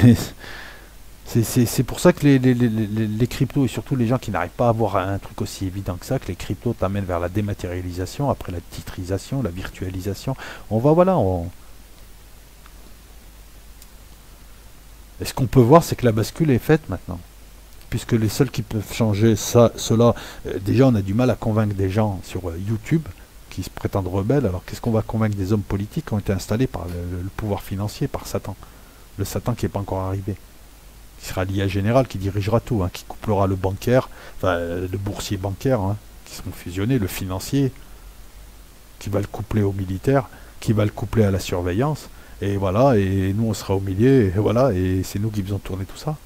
pour ça que les cryptos, et surtout les gens qui n'arrivent pas à avoir un truc aussi évident que ça, que les cryptos t'amènent vers la dématérialisation, après la titrisation, la virtualisation. On va, voilà, Et ce qu'on peut voir, c'est que la bascule est faite maintenant. Puisque les seuls qui peuvent changer cela, déjà on a du mal à convaincre des gens sur YouTube qui se prétendent rebelles. Alors qu'est-ce qu'on va convaincre des hommes politiques qui ont été installés par le pouvoir financier, par Satan. Le Satan qui n'est pas encore arrivé. Qui sera l'IA général, qui dirigera tout, hein, qui couplera le bancaire, enfin le boursier bancaire, hein, qui seront fusionnés, le financier, qui va le coupler au militaire, qui va le coupler à la surveillance. Et voilà, et nous on sera au milieu, et voilà, et c'est nous qui faisons tourner tout ça.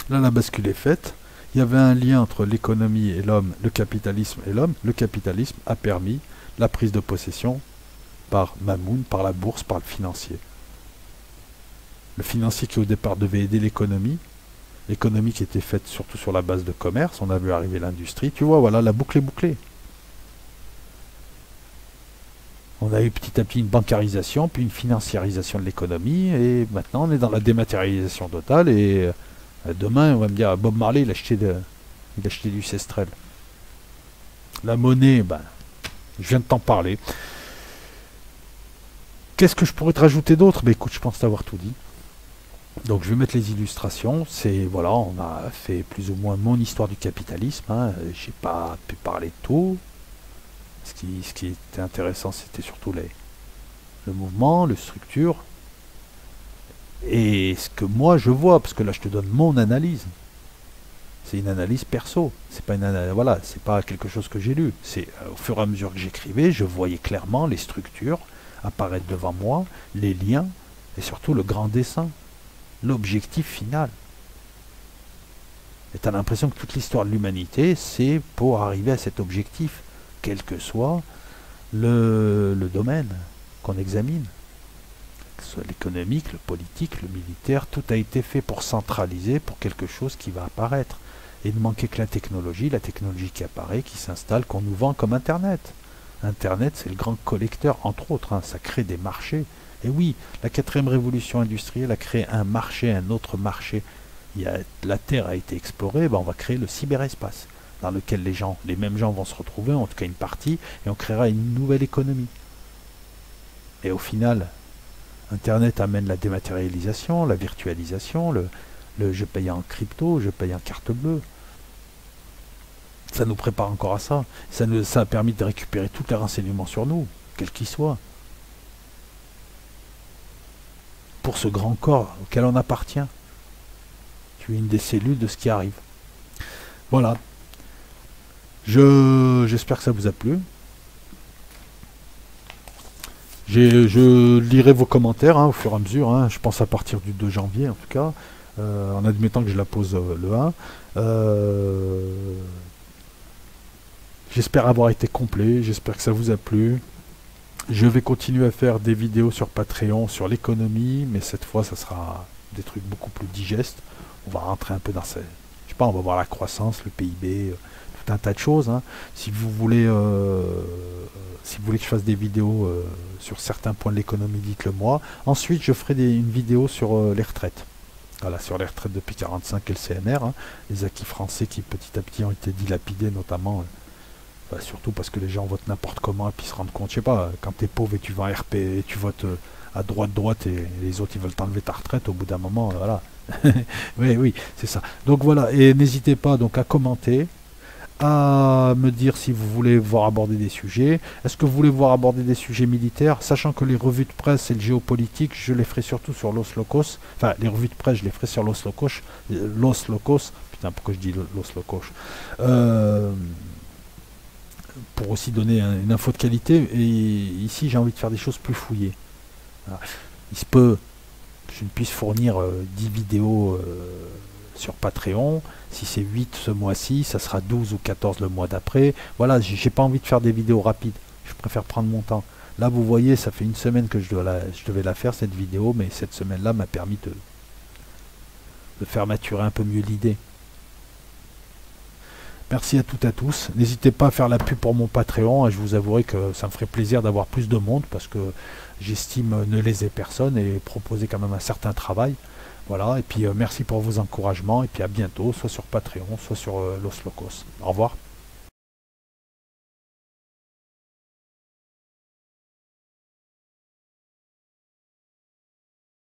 Là, la bascule est faite. Il y avait un lien entre l'économie et l'homme, le capitalisme et l'homme. Le capitalisme a permis la prise de possession par Mamoun, par la bourse, par le financier. Le financier qui au départ devait aider l'économie qui était faite surtout sur la base de commerce, on a vu arriver l'industrie. Tu vois, voilà, la boucle est bouclée. On a eu petit à petit une bancarisation, puis une financiarisation de l'économie, et maintenant on est dans la dématérialisation totale, et demain on va me dire, Bob Marley il a acheté du Cestrel. La monnaie, ben, je viens de t'en parler. Qu'est-ce que je pourrais te rajouter d'autre? Ben écoute, je pense t'avoir tout dit. Donc je vais mettre les illustrations, c'est, voilà, on a fait plus ou moins mon histoire du capitalisme, hein. J'ai pas pu parler de tout. Ce qui était intéressant, c'était surtout le mouvement, les structures, et ce que moi je vois, parce que là je te donne mon analyse. C'est une analyse perso, c'est pas voilà, c'est pas quelque chose que j'ai lu. C'est au fur et à mesure que j'écrivais, je voyais clairement les structures apparaître devant moi, les liens, et surtout le grand dessin, l'objectif final. Et tu as l'impression que toute l'histoire de l'humanité, c'est pour arriver à cet objectif, quel que soit le domaine qu'on examine. Que ce soit l'économique, le politique, le militaire, tout a été fait pour centraliser pour quelque chose qui va apparaître. Et il ne manquait que la technologie qui apparaît, qui s'installe, qu'on nous vend comme Internet. Internet, c'est le grand collecteur, entre autres, hein, ça crée des marchés. Et oui, la 4e révolution industrielle a créé un marché, un autre marché. La Terre a été explorée, ben on va créer le cyberespace, dans lequel les mêmes gens vont se retrouver, en tout cas une partie, et on créera une nouvelle économie. Et au final, Internet amène la dématérialisation, la virtualisation, le je paye en crypto, je paye en carte bleue. Ça nous prépare encore à ça. Ça a permis de récupérer tous les renseignements sur nous, quels qu'ils soient. Pour ce grand corps auquel on appartient. Tu es une des cellules de ce qui arrive. Voilà. J'espère que ça vous a plu. Je lirai vos commentaires au fur et à mesure. Hein, je pense à partir du 2 janvier en tout cas. En admettant que je la pose le 1. J'espère avoir été complet. J'espère que ça vous a plu. Je vais continuer à faire des vidéos sur Patreon, sur l'économie. Mais cette fois, ça sera des trucs beaucoup plus digestes. On va rentrer un peu dans ces... Je sais pas, on va voir la croissance, le PIB... tout un tas de choses. Hein. Si vous voulez que je fasse des vidéos sur certains points de l'économie, dites-le moi. Ensuite, je ferai une vidéo sur les retraites. Voilà, sur les retraites depuis 45 et le CNR. Hein. Les acquis français qui petit à petit ont été dilapidés, notamment, surtout parce que les gens votent n'importe comment et puis se rendent compte, je sais pas, quand t'es pauvre et tu vas en RP et tu votes à droite et les autres ils veulent t'enlever ta retraite, au bout d'un moment, voilà. oui, c'est ça. Donc voilà, et n'hésitez pas donc à commenter, à me dire si vous voulez voir aborder des sujets. Est-ce que vous voulez voir aborder des sujets militaires, sachant que les revues de presse et le géopolitique, je les ferai surtout sur Los Locos. Enfin, les revues de presse, je les ferai sur Los Locos. Putain, pourquoi je dis Los Locos pour aussi donner une info de qualité. Et ici, j'ai envie de faire des choses plus fouillées. Alors, il se peut que je ne puisse fournir 10 vidéos sur Patreon. Si c'est 8 ce mois-ci, ça sera 12 ou 14 le mois d'après. Voilà, j'ai pas envie de faire des vidéos rapides. Je préfère prendre mon temps. Là, vous voyez, ça fait une semaine que je devais la faire, cette vidéo, mais cette semaine-là m'a permis de faire maturer un peu mieux l'idée. Merci à toutes et à tous. N'hésitez pas à faire la pub pour mon Patreon. Je vous avouerai que ça me ferait plaisir d'avoir plus de monde parce que j'estime ne léser personne et proposer quand même un certain travail. Voilà, et puis merci pour vos encouragements et puis à bientôt, soit sur Patreon, soit sur Los Locos. Au revoir.